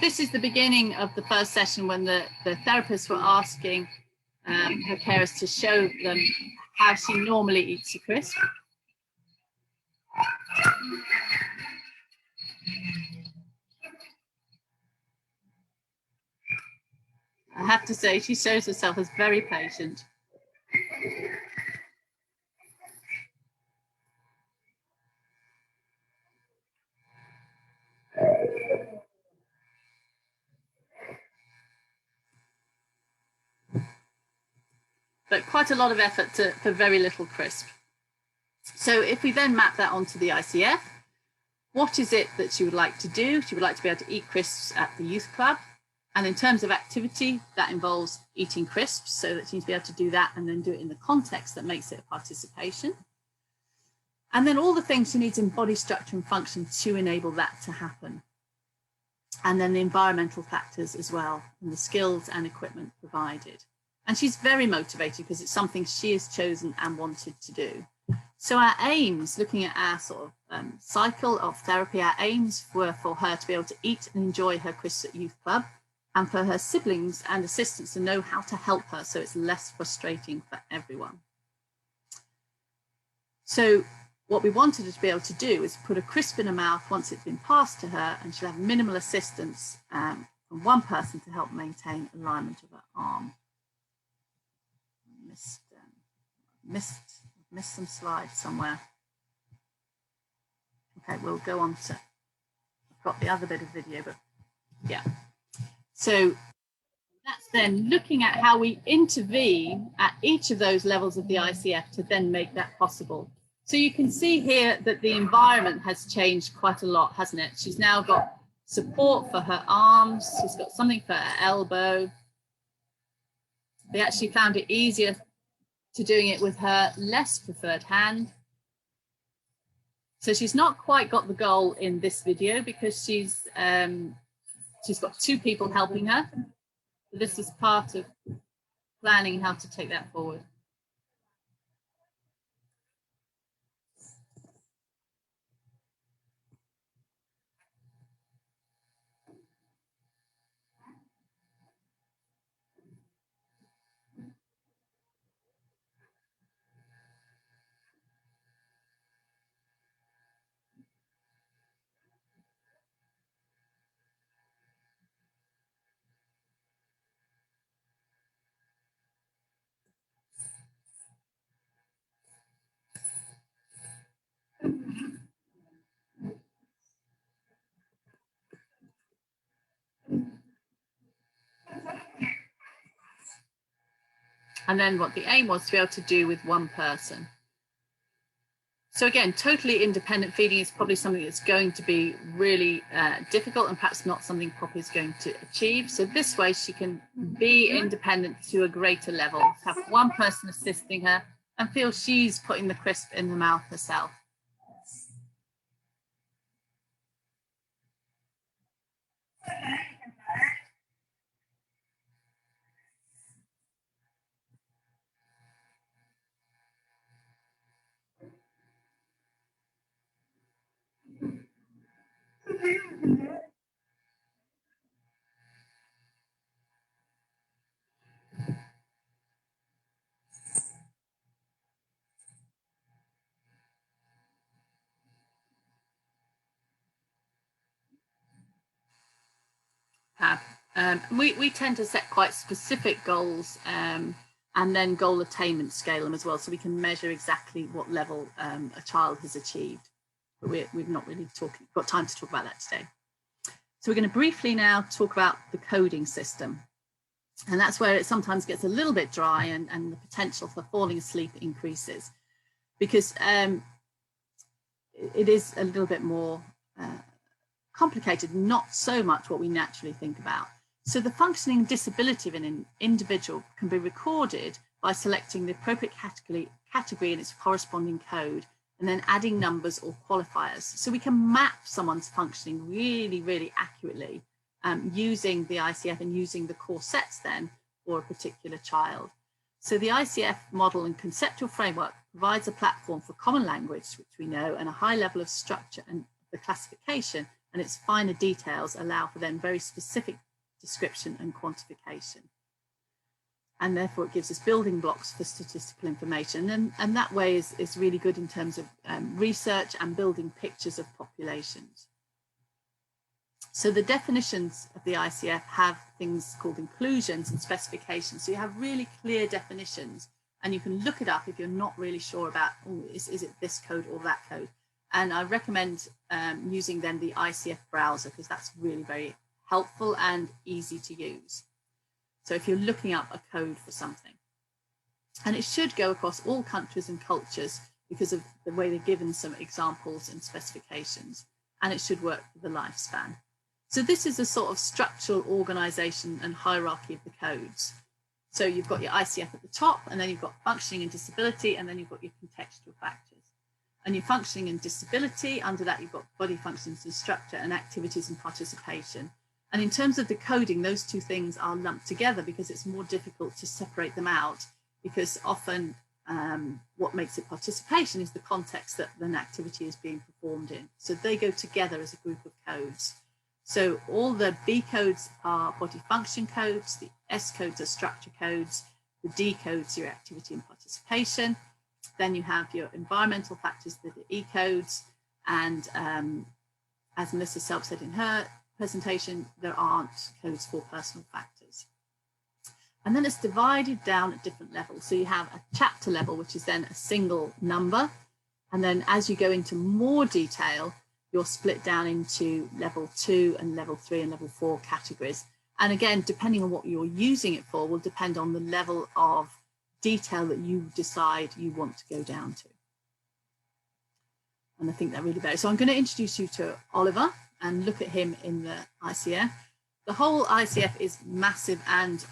this is the beginning of the first session when the therapists were asking her carers to show them how she normally eats a crisp. I have to say, she shows herself as very patient. But quite a lot of effort for very little crisp. So if we then map that onto the ICF, what is it that she would like to do? She would like to be able to eat crisps at the youth club. And in terms of activity, that involves eating crisps, so that she needs to be able to do that and then do it in the context that makes it a participation. And then all the things she needs in body structure and function to enable that to happen. And then the environmental factors as well, and the skills and equipment provided. And she's very motivated because it's something she has chosen and wanted to do. So our aims, looking at our sort of cycle of therapy, our aims were for her to be able to eat and enjoy her crisps at youth club, and for her siblings and assistants to know how to help her so it's less frustrating for everyone. So what we wanted her to be able to do is put a crisp in her mouth once it's been passed to her, and she'll have minimal assistance from one person to help maintain alignment of her arm. Missed some slides somewhere. Okay, we'll go on to, I've got the other bit of video, but yeah. So that's then looking at how we intervene at each of those levels of the ICF to then make that possible. So you can see here that the environment has changed quite a lot, hasn't it? She's now got support for her arms. She's got something for her elbow. They actually found it easier to doing it with her less preferred hand. So she's not quite got the goal in this video because she's got 2 people helping her. So this is part of planning how to take that forward. And then what the aim was to be able to do with one person. So again, totally independent feeding is probably something that's going to be really difficult and perhaps not something Poppy is going to achieve. So this way she can be independent to a greater level, have one person assisting her and feel she's putting the crisp in the mouth herself. We tend to set quite specific goals and then goal attainment scale them as well, so we can measure exactly what level a child has achieved. But we've not really got time to talk about that today. So we're going to briefly now talk about the coding system. And that's where it sometimes gets a little bit dry and the potential for falling asleep increases, because it is a little bit more complicated, not so much what we naturally think about. So the functioning disability of an individual can be recorded by selecting the appropriate category in its corresponding code and then adding numbers or qualifiers. So we can map someone's functioning really, really accurately using the ICF and using the core sets then for a particular child. So the ICF model and conceptual framework provides a platform for common language, which we know, and a high level of structure and the classification and its finer details allow for then very specific description and quantification. And therefore it gives us building blocks for statistical information. And that way is really good in terms of research and building pictures of populations. So the definitions of the ICF have things called inclusions and specifications. So you have really clear definitions, and you can look it up if you're not really sure about, oh, is it this code or that code? And I recommend using then the ICF browser, because that's really very helpful and easy to use. So if you're looking up a code for something, and it should go across all countries and cultures because of the way they're given some examples and specifications, and it should work for the lifespan. So this is a sort of structural organization and hierarchy of the codes. So you've got your ICF at the top, and then you've got functioning and disability, and then you've got your contextual factors. And your functioning and disability, under that you've got body functions and structure and activities and participation. And in terms of the coding, those two things are lumped together because it's more difficult to separate them out, because often what makes it participation is the context that an activity is being performed in. So they go together as a group of codes. So all the B codes are body function codes, the S codes are structure codes, the D codes are your activity and participation. Then you have your environmental factors that are E codes. And as Melissa Selb said in her presentation, there aren't codes for personal factors. And then it's divided down at different levels. So you have a chapter level, which is then a single number. And then as you go into more detail, you're split down into level 2 and level 3 and level 4 categories. And again, depending on what you're using it for, will depend on the level of detail that you decide you want to go down to. And I think that really varies. So I'm going to introduce you to Oliver and look at him in the ICF. The whole ICF is massive and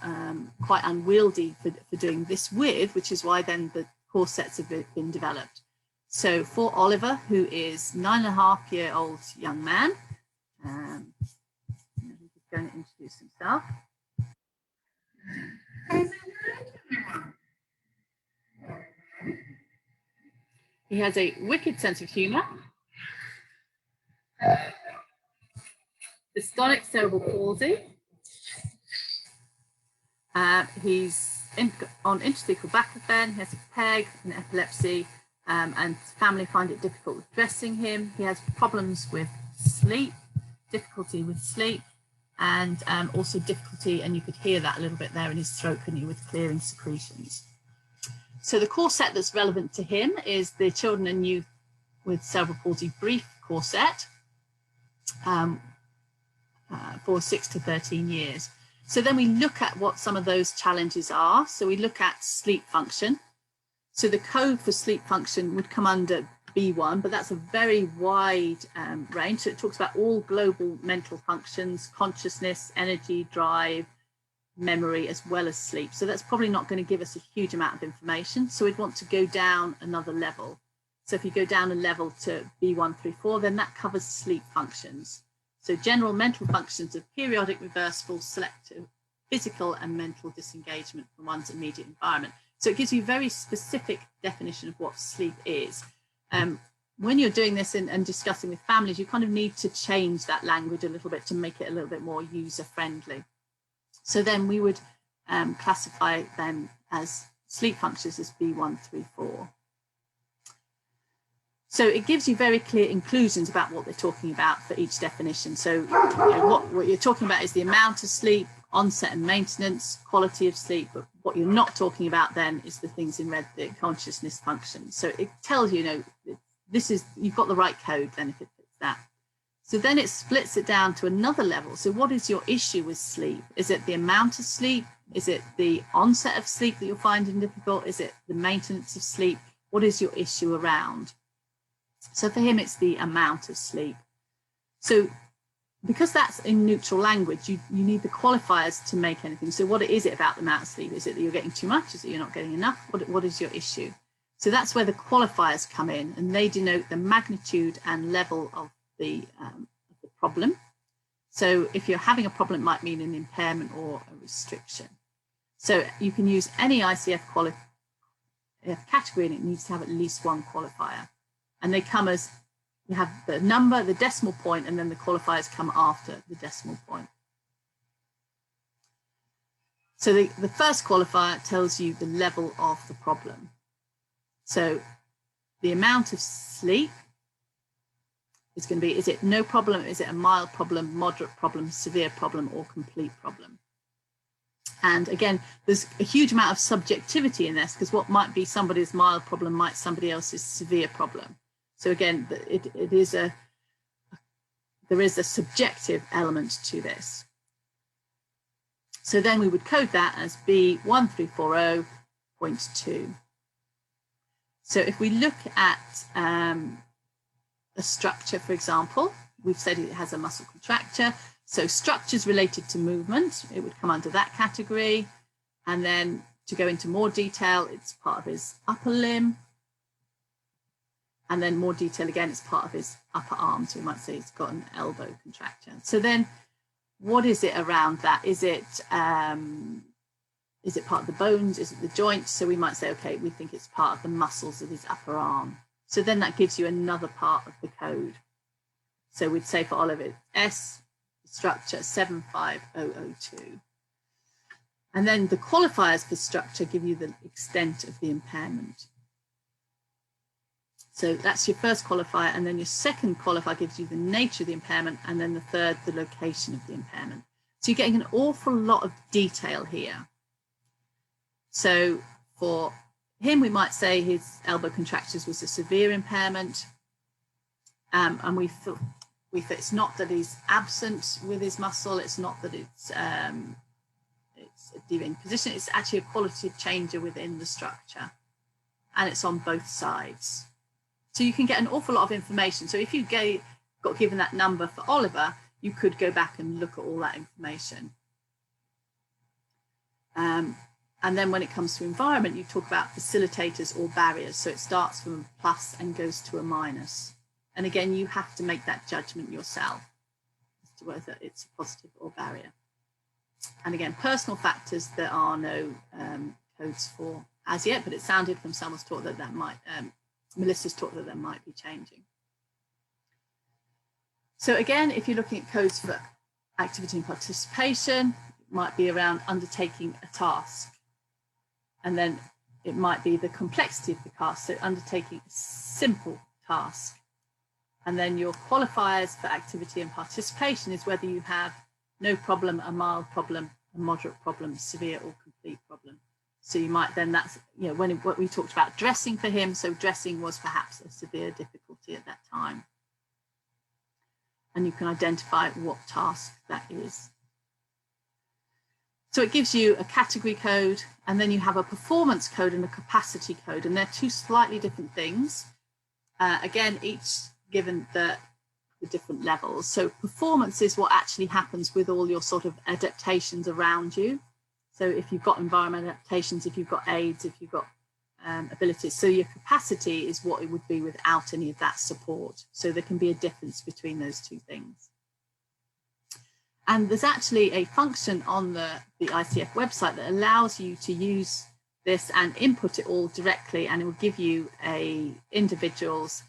quite unwieldy for doing this with, which is why then the course sets have been developed. So for Oliver, who is 9.5-year-old young man, he's going to introduce himself. He has a wicked sense of humour, dystonic cerebral palsy. He's on intrathecal baclofen. He has a PEG and epilepsy, and family find it difficult with dressing him. He has problems with sleep, difficulty with sleep, and also difficulty, and you could hear that a little bit there in his throat, couldn't you, with clearing secretions. So the course set that's relevant to him is the Children and Youth with Cerebral Palsy brief course set for 6 to 13 years. So then we look at what some of those challenges are. So we look at sleep function. So the code for sleep function would come under B1, but that's a very wide range. So it talks about all global mental functions, consciousness, energy, drive, memory, as well as sleep. So that's probably not going to give us a huge amount of information. So we'd want to go down another level. So if you go down a level to B1 through 4, then that covers sleep functions. So general mental functions of periodic, reversible, selective, physical and mental disengagement from one's immediate environment. So it gives you a very specific definition of what sleep is. When you're doing this and discussing with families, you kind of need to change that language a little bit to make it a little bit more user-friendly. So then we would classify them as sleep functions as B1 through 4. So it gives you very clear inclusions about what they're talking about for each definition. So what you're talking about is the amount of sleep, onset and maintenance, quality of sleep. But what you're not talking about then is the things in red, the consciousness function. So it tells you, this is, you've got the right code then if it fits that. So then it splits it down to another level. So what is your issue with sleep? Is it the amount of sleep? Is it the onset of sleep that you're finding difficult? Is it the maintenance of sleep? What is your issue around? So for him, it's the amount of sleep. So because that's in neutral language, you need the qualifiers to make anything. So what is it about the amount of sleep? Is it that you're getting too much? Is it you're not getting enough? What is your issue? So that's where the qualifiers come in, and they denote the magnitude and level of the problem. So if you're having a problem, it might mean an impairment or a restriction. So you can use any ICF category, and it needs to have at least one qualifier. And they come as you have the number, the decimal point, and then the qualifiers come after the decimal point. So the first qualifier tells you the level of the problem. So the amount of sleep is going to be, is it no problem, is it a mild problem, moderate problem, severe problem, or complete problem? And again, there's a huge amount of subjectivity in this, because what might be somebody's mild problem might somebody else's severe problem. So again, there is a subjective element to this. So then we would code that as B1340.2. So if we look at a structure, for example, we've said it has a muscle contracture. So structures related to movement, it would come under that category. And then to go into more detail, it's part of his upper limb. And then more detail again, it's part of his upper arm. So we might say he's got an elbow contracture. So then what is it around that? Is it part of the bones? Is it the joints? So we might say, okay, we think it's part of the muscles of his upper arm. So then that gives you another part of the code. So we'd say for Oliver, S structure 75002. And then the qualifiers for structure give you the extent of the impairment. So that's your first qualifier, and then your second qualifier gives you the nature of the impairment, and then the third, the location of the impairment. So you're getting an awful lot of detail here. So for him, we might say his elbow contractures was a severe impairment, and we thought it's not that he's absent with his muscle, it's not that it's a deviating position, it's actually a qualitative changer within the structure, and it's on both sides. So you can get an awful lot of information. So if you got given that number for Oliver, you could go back and look at all that information. And then when it comes to environment, you talk about facilitators or barriers. So it starts from a plus and goes to a minus. And again, you have to make that judgment yourself as to whether it's a positive or barrier. And again, personal factors, there are no codes for as yet, but it sounded from someone's talk that might, Melissa's talk that might be changing. So again, if you're looking at codes for activity and participation, it might be around undertaking a task. And then it might be the complexity of the task, so undertaking a simple task. And then your qualifiers for activity and participation is whether you have no problem, a mild problem, a moderate problem, severe or complete problem. So you might then, that's, you know, what we talked about dressing for him, so dressing was perhaps a severe difficulty at that time. And you can identify what task that is. So it gives you a category code, and then you have a performance code and a capacity code, and they're two slightly different things. Again, each given the different levels. So performance is what actually happens with all your sort of adaptations around you. So if you've got environmental adaptations, if you've got aids, if you've got abilities. So your capacity is what it would be without any of that support. So there can be a difference between those two things. And there's actually a function on the ICF website that allows you to use this and input it all directly, and it will give you a individual's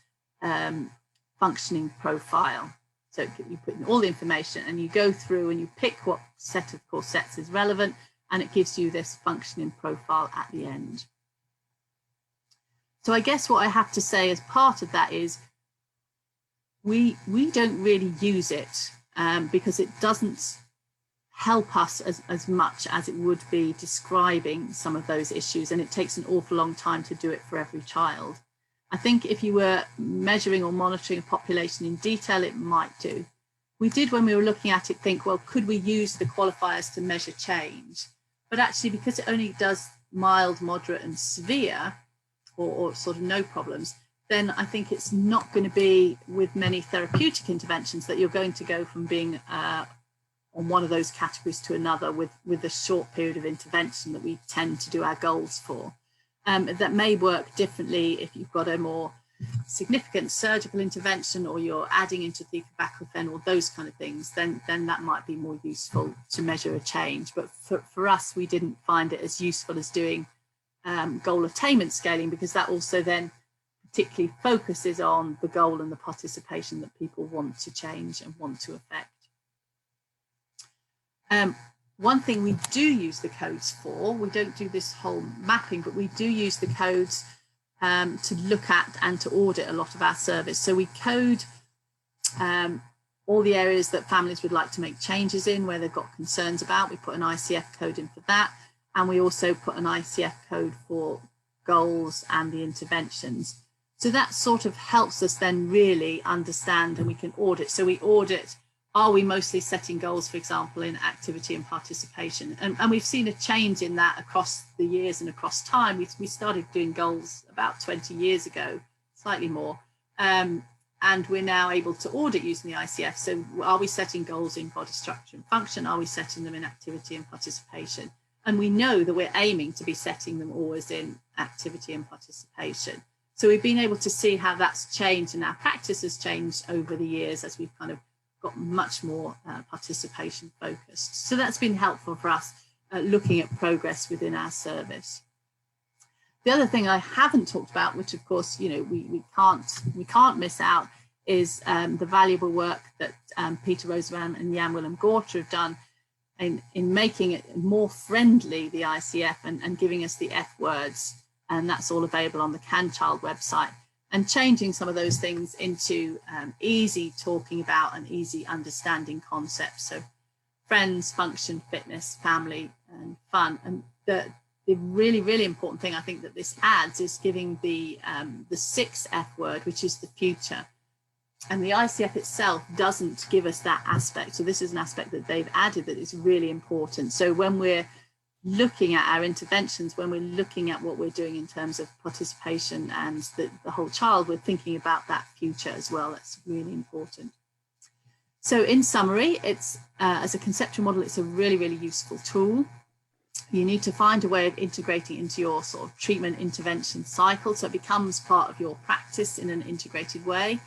functioning profile. So you put in all the information and you go through and you pick what set of core sets is relevant, and it gives you this functioning profile at the end. So I guess what I have to say as part of that is we don't really use it because it doesn't help us as much as it would be describing some of those issues, and it takes an awful long time to do it for every child. I think if you were measuring or monitoring a population in detail, it might do. We did, when we were looking at it, think, well, could we use the qualifiers to measure change? But actually, because it only does mild, moderate and severe, or sort of no problems, then I think it's not going to be with many therapeutic interventions that you're going to go from being on one of those categories to another with a short period of intervention that we tend to do our goals for. That may work differently if you've got a more significant surgical intervention, or you're adding intrathecal baclofen or those kind of things, then that might be more useful to measure a change. But for us, we didn't find it as useful as doing goal attainment scaling, because that also then particularly focuses on the goal and the participation that people want to change and want to affect. One thing we do use the codes for, we don't do this whole mapping, but we do use the codes to look at and to audit a lot of our service. So we code all the areas that families would like to make changes in, where they've got concerns about. We put an ICF code in for that. And we also put an ICF code for goals and the interventions. So that sort of helps us then really understand, and we can audit. So we audit, are we mostly setting goals, for example, in activity and participation? And we've seen a change in that across the years and across time. We started doing goals about 20 years ago, slightly more. And we're now able to audit using the ICF. So are we setting goals in body structure and function? Are we setting them in activity and participation? And we know that we're aiming to be setting them always in activity and participation. So we've been able to see how that's changed, and our practice has changed over the years as we've kind of got much more participation focused. So that's been helpful for us looking at progress within our service. The other thing I haven't talked about, which of course, you know, we can't miss out, is the valuable work that Peter Rosenbaum and Jan Willem Gorter have done in making it more friendly, the ICF, and giving us the F words. And that's all available on the CanChild website, and changing some of those things into easy talking about and easy understanding concepts. So friends, function, fitness, family, and fun. And the really, really important thing I think that this adds is giving the 6th F word, which is the future. And the ICF itself doesn't give us that aspect. So this is an aspect that they've added that is really important. So when we're looking at our interventions, when we're looking at what we're doing in terms of participation and the whole child, we're thinking about that future as well. That's really important. So in summary, it's as a conceptual model, it's a really, really useful tool. You need to find a way of integrating into your sort of treatment intervention cycle, so it becomes part of your practice in an integrated way,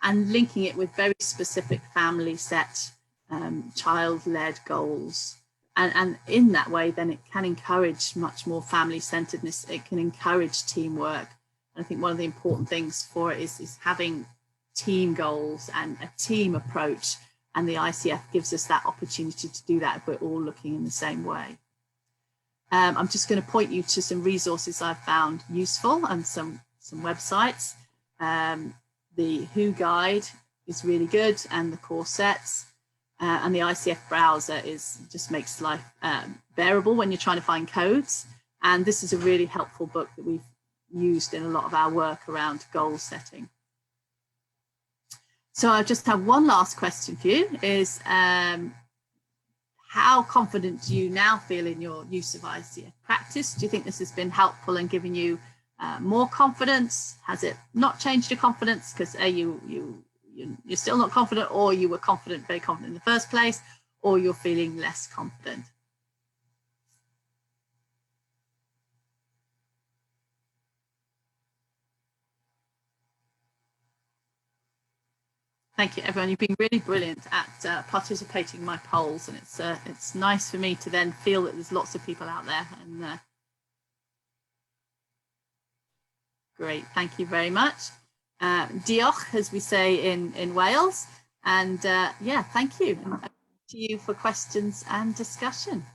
and linking it with very specific family set, child-led goals. And in that way, then it can encourage much more family-centeredness. It can encourage teamwork. And I think one of the important things for it is having team goals and a team approach. And the ICF gives us that opportunity to do that if we're all looking in the same way. I'm just going to point you to some resources I've found useful and some websites. The Who Guide is really good, and the core sets. And the ICF browser just makes life bearable when you're trying to find codes. And this is a really helpful book that we've used in a lot of our work around goal setting. So I just have one last question for you, is how confident do you now feel in your use of ICF practice? Do you think this has been helpful and given you more confidence? Has it not changed your confidence because you're still not confident, or you were confident, very confident in the first place, or you're feeling less confident? Thank you, everyone. You've been really brilliant at participating in my polls, and it's nice for me to then feel that there's lots of people out there. And great, thank you very much. Diolch, as we say in Wales, and yeah, thank you. And over to you for questions and discussion.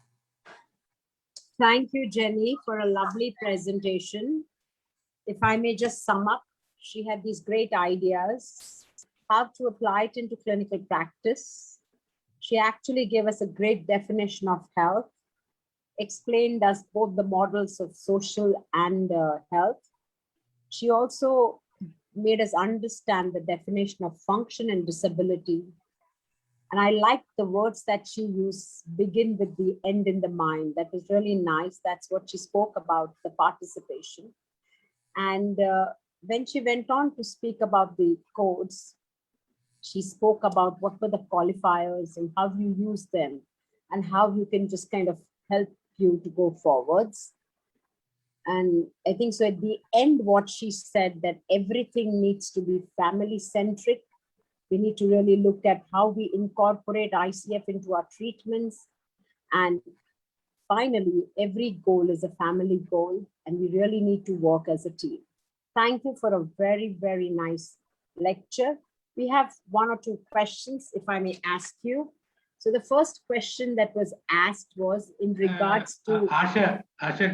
Thank you, Jenny, for a lovely presentation. If I may just sum up, she had these great ideas, how to apply it into clinical practice. She actually gave us a great definition of health, explained us both the models of social and health. She also made us understand the definition of function and disability. And I like the words that she used, begin with the end in the mind. That was really nice. That's what she spoke about, the participation. And when she went on to speak about the codes, she spoke about what were the qualifiers and how you use them and how you can just kind of help you to go forwards. And I think so at the end, what she said, that everything needs to be family centric. We need to really look at how we incorporate ICF into our treatments. And finally, every goal is a family goal, and we really need to work as a team. Thank you for a very, very nice lecture. We have one or two questions, if I may ask you. So the first question that was asked was in regards to... Asha,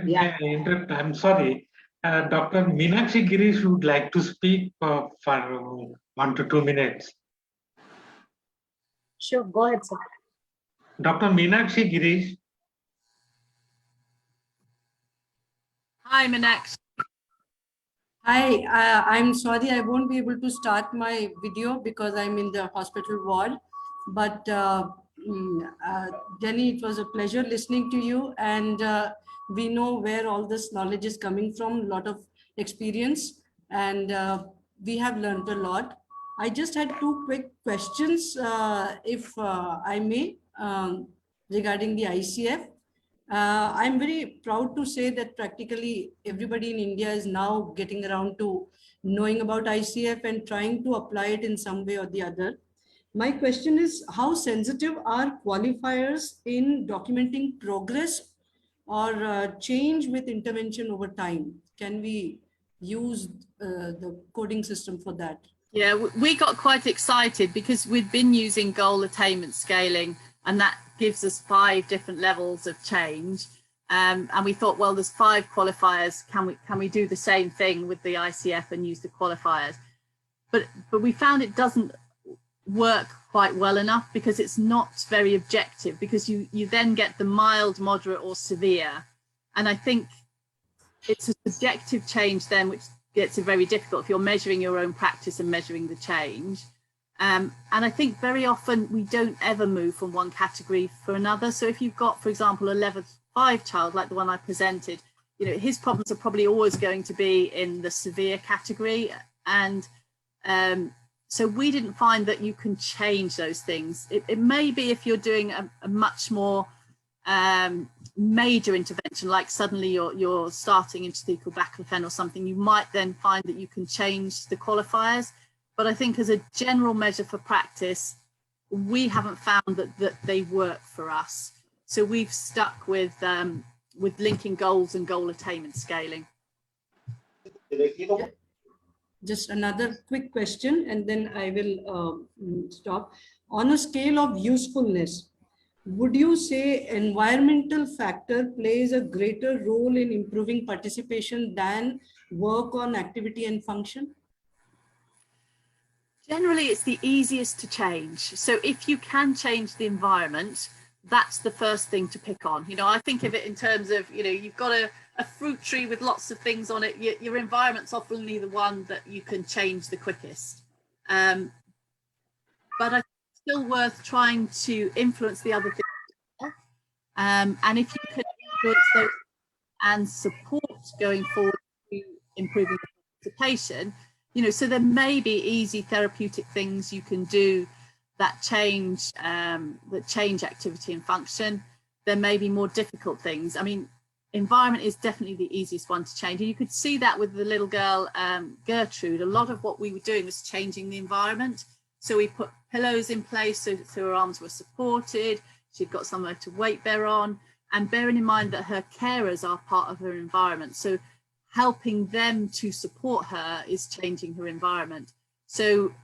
Yeah. may I interrupt? I'm sorry. Dr. Meenakshi Girish would like to speak for 1 to 2 minutes. Sure, go ahead, sir. Dr. Meenakshi Girish. Hi, Meenakshi. Hi, I'm sorry I won't be able to start my video because I'm in the hospital ward. But Jenny, it was a pleasure listening to you, and we know where all this knowledge is coming from, a lot of experience, and we have learned a lot. I just had two quick questions, if I may, regarding the ICF. I'm very proud to say that practically everybody in India is now getting around to knowing about ICF and trying to apply it in some way or the other. My question is, how sensitive are qualifiers in documenting progress or change with intervention over time? Can we use the coding system for that? Yeah, we got quite excited because we'd been using goal attainment scaling, and that gives us 5 different levels of change. And we thought, well, there's 5 qualifiers. Can we do the same thing with the ICF and use the qualifiers? But we found it doesn't work quite well enough because it's not very objective, because you then get the mild, moderate or severe. And I think it's a subjective change then, which gets it very difficult if you're measuring your own practice and measuring the change. And I think very often we don't ever move from one category for another. So if you've got, for example, a level 5 child, like the one I presented, you know, his problems are probably always going to be in the severe category. And so we didn't find that you can change those things. It may be if you're doing a much more major intervention, like suddenly you're starting intrathecal baclofen or something, you might then find that you can change the qualifiers. But I think as a general measure for practice, we haven't found that they work for us. So we've stuck with linking goals and goal attainment scaling. Just another quick question, and then I will stop. On a scale of usefulness, would you say environmental factor plays a greater role in improving participation than work on activity and function? Generally, it's the easiest to change. So if you can change the environment, that's the first thing to pick on. You know, I think of it in terms of, you know, you've got a fruit tree with lots of things on it. Your environment's often the one that you can change the quickest. But I think it's still worth trying to influence the other things. And if you can influence those and support going forward to improving participation, you know, so there may be easy therapeutic things you can do that change activity and function. There may be more difficult things. I mean, environment is definitely the easiest one to change. And you could see that with the little girl, Gertrude. A lot of what we were doing was changing the environment. So we put pillows in place so her arms were supported. She'd got somewhere to weight bear on, and bearing in mind that her carers are part of her environment. So helping them to support her is changing her environment. So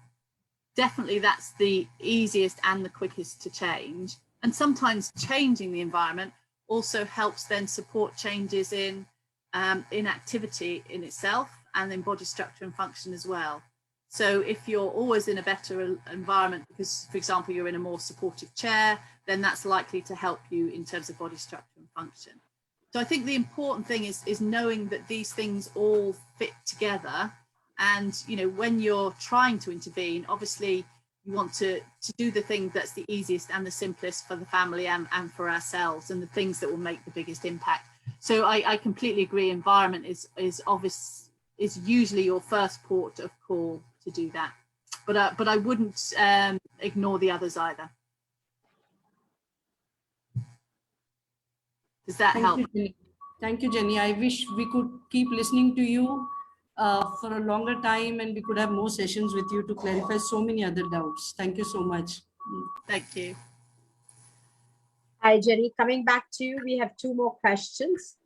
definitely that's the easiest and the quickest to change. And sometimes changing the environment also helps then support changes in activity in itself and in body structure and function as well. So if you're always in a better environment because, for example, you're in a more supportive chair, then that's likely to help you in terms of body structure and function. So I think the important thing is knowing that these things all fit together. And, you know, when you're trying to intervene, obviously you want to do the thing that's the easiest and the simplest for the family and for ourselves, and the things that will make the biggest impact. So I completely agree. Environment is usually your first port of call to do that. But I wouldn't ignore the others either. Does that help? Thank you, Jenny. I wish we could keep listening to you for a longer time, and we could have more sessions with you to clarify so many other doubts. Thank you so much. Thank you. Hi, Jenny. Coming back to you, we have 2 more questions.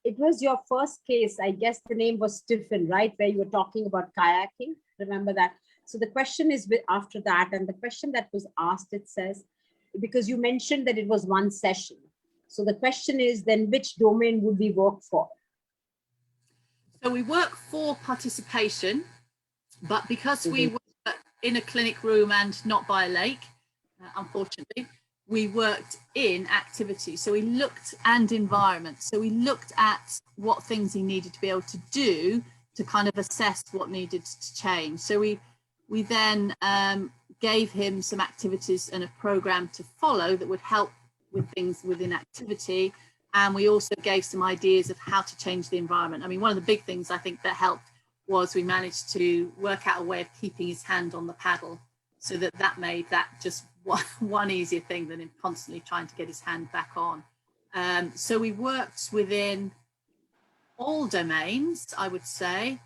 It was your first case. I guess the name was Stephen, right? Where you were talking about kayaking. Remember that? So the question is after that, and the question that was asked, it says, because you mentioned that it was one session. So the question is then which domain would we work for? So we work for participation, but because we were in a clinic room and not by a lake, unfortunately, we worked in activity. So we looked and environment. So we looked at what things he needed to be able to do to kind of assess what needed to change. So we then gave him some activities and a program to follow that would help with things within activity. And we also gave some ideas of how to change the environment. I mean, one of the big things I think that helped was we managed to work out a way of keeping his hand on the paddle, so that made that just one easier thing than him constantly trying to get his hand back on. So we worked within all domains, I would say,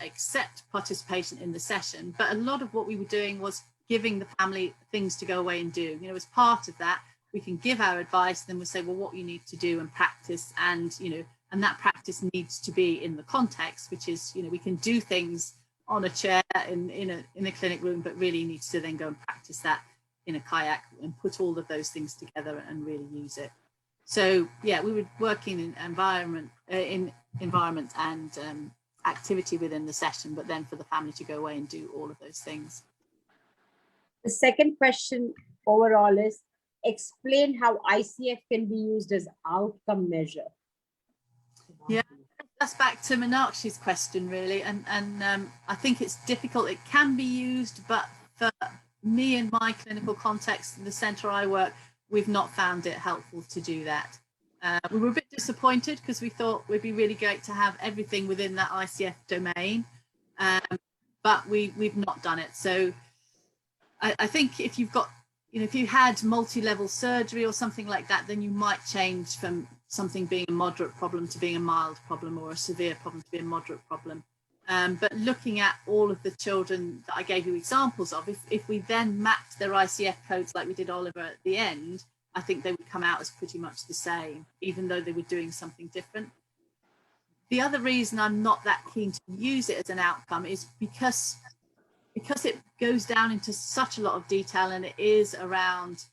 except participation in the session. But a lot of what we were doing was giving the family things to go away and do. You know, as part of that, we can give our advice, then we'll say, well, what you need to do and practice, and, you know, and that practice needs to be in the context, which is, you know, we can do things on a chair in a clinic room, but really needs to then go and practice that in a kayak and put all of those things together and really use it. So yeah, we were working in environment and activity within the session, but then for the family to go away and do all of those things. The second question overall is, explain how ICF can be used as outcome measure. Yeah, that's back to Meenakshi's question, really. And I think it's difficult. It can be used, but for me in my clinical context, the centre I work, we've not found it helpful to do that. We were a bit disappointed because we thought it'd be really great to have everything within that ICF domain, but we've not done it. So I think if you've got, you know, if you had multi-level surgery or something like that, then you might change from something being a moderate problem to being a mild problem, or a severe problem to be a moderate problem. But looking at all of the children that I gave you examples of, if we then mapped their ICF codes like we did Oliver at the end, I think they would come out as pretty much the same, even though they were doing something different. The other reason I'm not that keen to use it as an outcome is because it goes down into such a lot of detail, and it is around,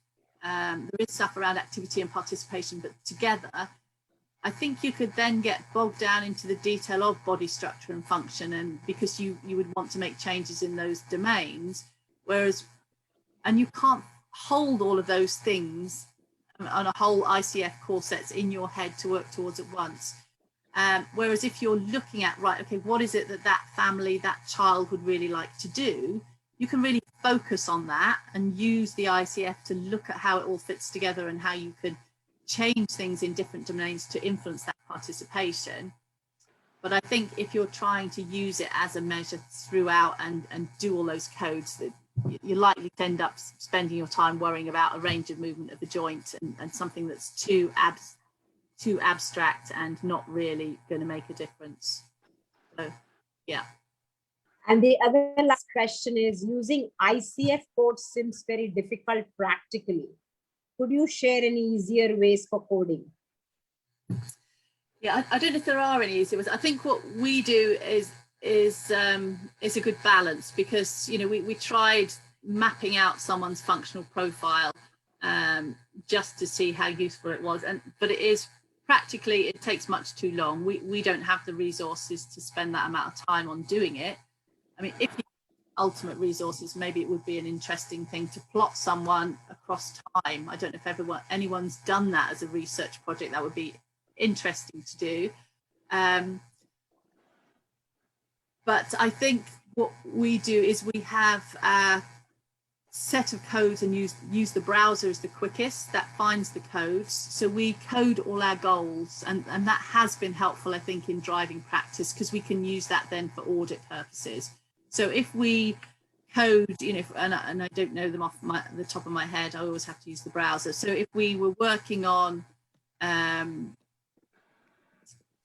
there is stuff around activity and participation, but together, I think you could then get bogged down into the detail of body structure and function, and because you would want to make changes in those domains, and you can't hold all of those things on a whole ICF core sets in your head to work towards at once. Whereas if you're looking at, right, okay, what is it that family, that child would really like to do, you can really focus on that and use the ICF to look at how it all fits together and how you could change things in different domains to influence that participation. But I think if you're trying to use it as a measure throughout and do all those codes, that you're likely to end up spending your time worrying about a range of movement of the joint and something that's too abstract and not really going to make a difference. So, yeah. And the other last question is, using ICF code seems very difficult practically. Could you share any easier ways for coding? Yeah, I don't know if there are any easier ways. I think what we do is a good balance, because, you know, we tried mapping out someone's functional profile just to see how useful it was, but it is practically, it takes much too long. We don't have the resources to spend that amount of time on doing it. I mean, if you have ultimate resources, maybe it would be an interesting thing to plot someone across time. I don't know if anyone's done that as a research project. That would be interesting to do. But I think what we do is we have a set of codes and use the browser as the quickest that finds the codes. So we code all our goals, and that has been helpful, I think, in driving practice, because we can use that then for audit purposes. So if we code, you know, and I don't know them off the top of my head, I always have to use the browser. So if we were working on trying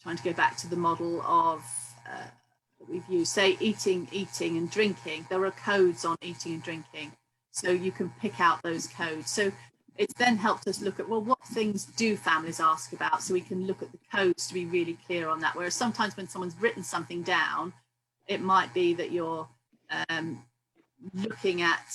to go back to the model of that we've used, say eating and drinking, there are codes on eating and drinking, so you can pick out those codes. So it's then helped us look at, well, what things do families ask about, so we can look at the codes to be really clear on that. Whereas sometimes when someone's written something down, it might be that you're looking at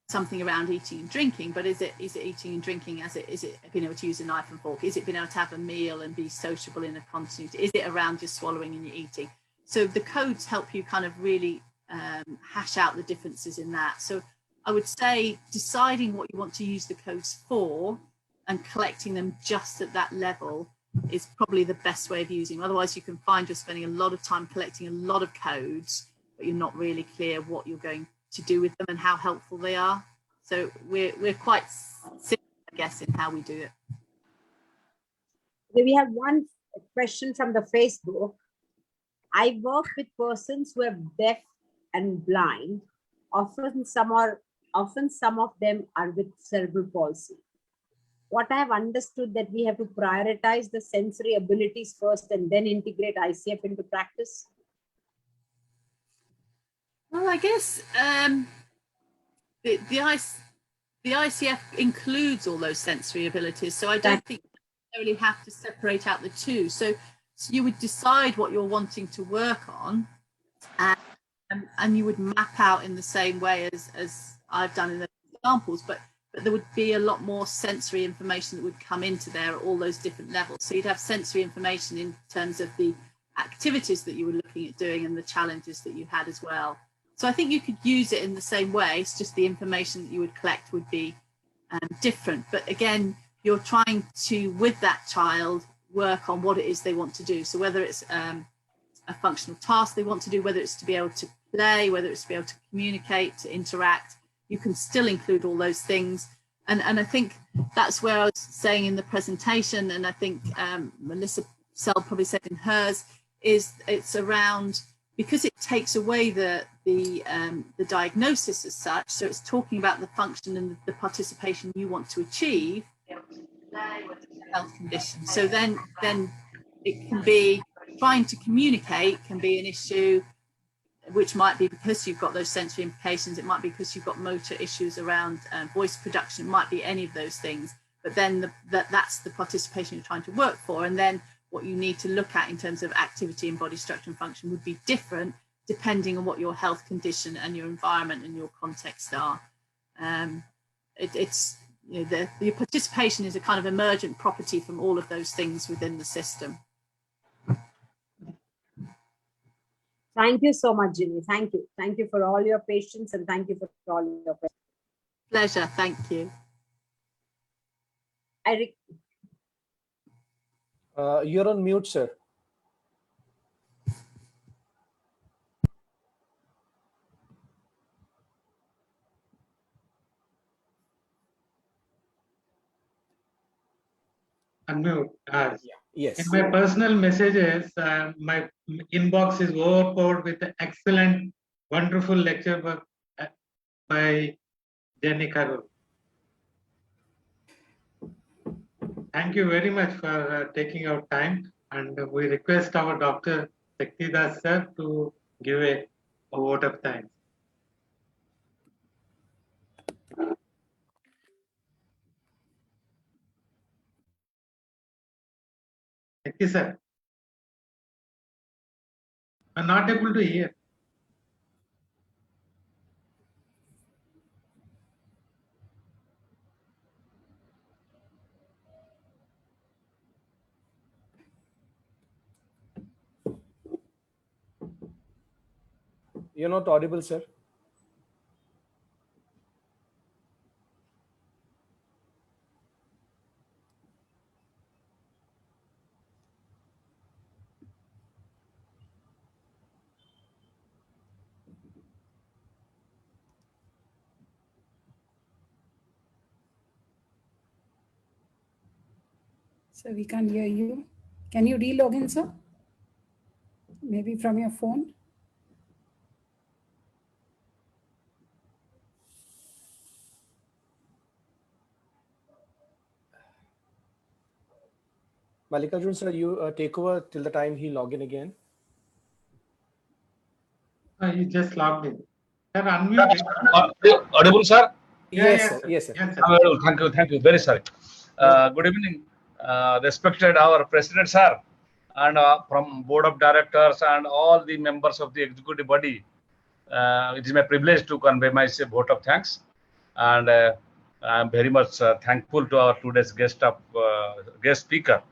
something around eating and drinking, but is it eating and drinking is it being able to use a knife and fork? Is it being able to have a meal and be sociable in a continuity? Is it around just swallowing and your eating? So the codes help you kind of really hash out the differences in that. So I would say deciding what you want to use the codes for and collecting them just at that level is probably the best way of using them. Otherwise you can find you're spending a lot of time collecting a lot of codes, but you're not really clear what you're going to do with them and how helpful they are. So we're quite simple, I guess, in how we do it. We have one question from the Facebook. I work with persons who are deaf and blind. Often some of them are with cerebral palsy. What I have understood that we have to prioritize the sensory abilities first and then integrate ICF into practice. Well, I guess the ICF includes all those sensory abilities, so I don't think you necessarily have to separate out the two. So you would decide what you're wanting to work on, and you would map out in the same way as I've done in the examples, but there would be a lot more sensory information that would come into there at all those different levels. So you'd have sensory information in terms of the activities that you were looking at doing and the challenges that you had as well. So I think you could use it in the same way. It's just the information that you would collect would be different. But again, you're trying to, with that child, work on what it is they want to do. So whether it's a functional task they want to do, whether it's to be able to play, whether it's to be able to communicate, to interact, you can still include all those things. And I think that's where I was saying in the presentation, and I think Melissa Sell probably said in hers, is it's around, because it takes away the diagnosis as such, so it's talking about the function and the participation you want to achieve, health condition. So then it can be trying to communicate can be an issue, which might be because you've got those sensory implications. It might be because you've got motor issues around voice production. It might be any of those things. But then that's the participation you're trying to work for. And then what you need to look at in terms of activity and body structure and function would be different depending on what your health condition and your environment and your context are. It's you know, the participation is a kind of emergent property from all of those things within the system. Thank you so much, Ginny. Thank you. Thank you for all your patience and thank you for all your questions. Pleasure. Thank you. You're on mute, sir. Unmute. Yes. In my personal messages, my inbox is overpowered with an excellent, wonderful lecture by Jenny Carroll. Thank you very much for taking our time, and we request our Dr. Shaktidas sir to give a vote of thanks. Thank you, sir. I'm not able to hear. You're not audible, sir. So we can't hear you. Can you re-log in, sir? Maybe from your phone? Mallikarjun, sir, you take over till the time he log in again. You just logged in. Sir, unmute. Audible, sir? Yes, sir. Yes, sir. Yes, sir. Thank you. Very sorry. Good evening, respected our president, sir, and from board of directors and all the members of the executive body. It is my privilege to convey my vote of thanks, and I am very much thankful to our today's guest speaker,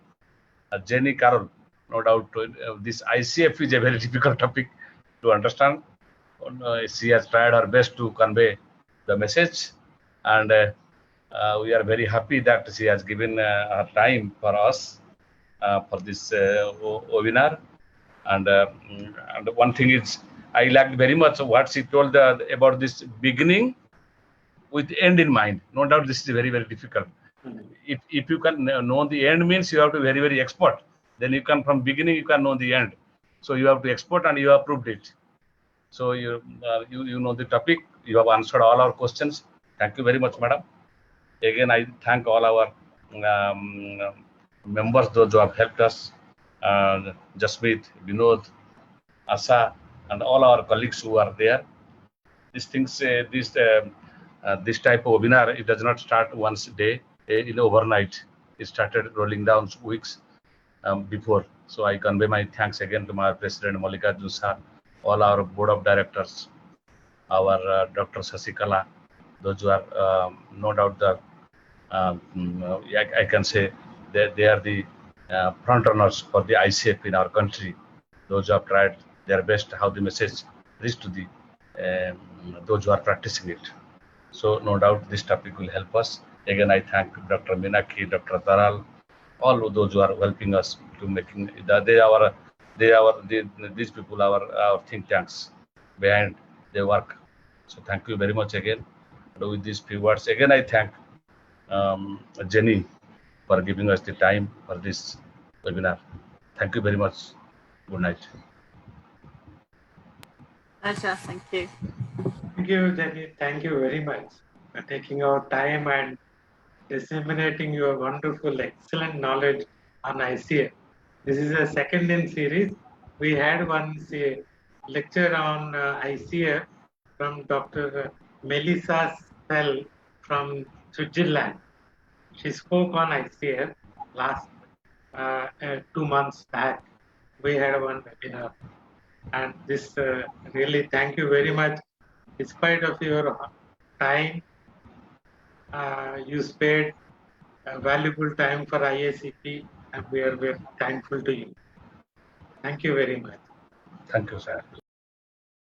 Jenny Carroll. No doubt, this ICF is a very difficult topic to understand. She has tried her best to convey the message, and we are very happy that she has given her time for us for this webinar. And one thing is, I liked very much what she told about this beginning with end in mind. No doubt, this is very, very difficult. If you can know the end means you have to be very, very expert. Then you can, from beginning, you can know the end. So you have to expert, and you have proved it. So you know the topic. You have answered all our questions. Thank you very much, madam. Again, I thank all our members, those who have helped us, Jasmeet, Vinod, Asa, and all our colleagues who are there. These things, this type of webinar, it does not start once a day, in overnight. It started rolling down weeks before. So I convey my thanks again to my President Mallikarjun sir, all our board of directors, our Dr. Sasikala, those who are no doubt the I can say they are the front runners for the ICF in our country. Those who have tried their best how the message reach to the those who are practicing it. So no doubt this topic will help us. Again, I thank Dr. Minaki, Dr. Taral, all of those who are helping us to making these people our think tanks behind their work. So thank you very much again. And with these few words, again I thank Jenny for giving us the time for this webinar. Thank you very much. Good night. Pleasure. Thank you. Thank you, Jenny. Thank you very much for taking our time and disseminating your wonderful, excellent knowledge on ICF. This is a second in series. We had one lecture on ICF from Dr. Melissa Spell from Switzerland. She spoke on ICF last 2 months back. We had one webinar. And this really thank you very much. In spite of your time, you spared valuable time for IACP, and we are very thankful to you. Thank you very much. Thank you, sir.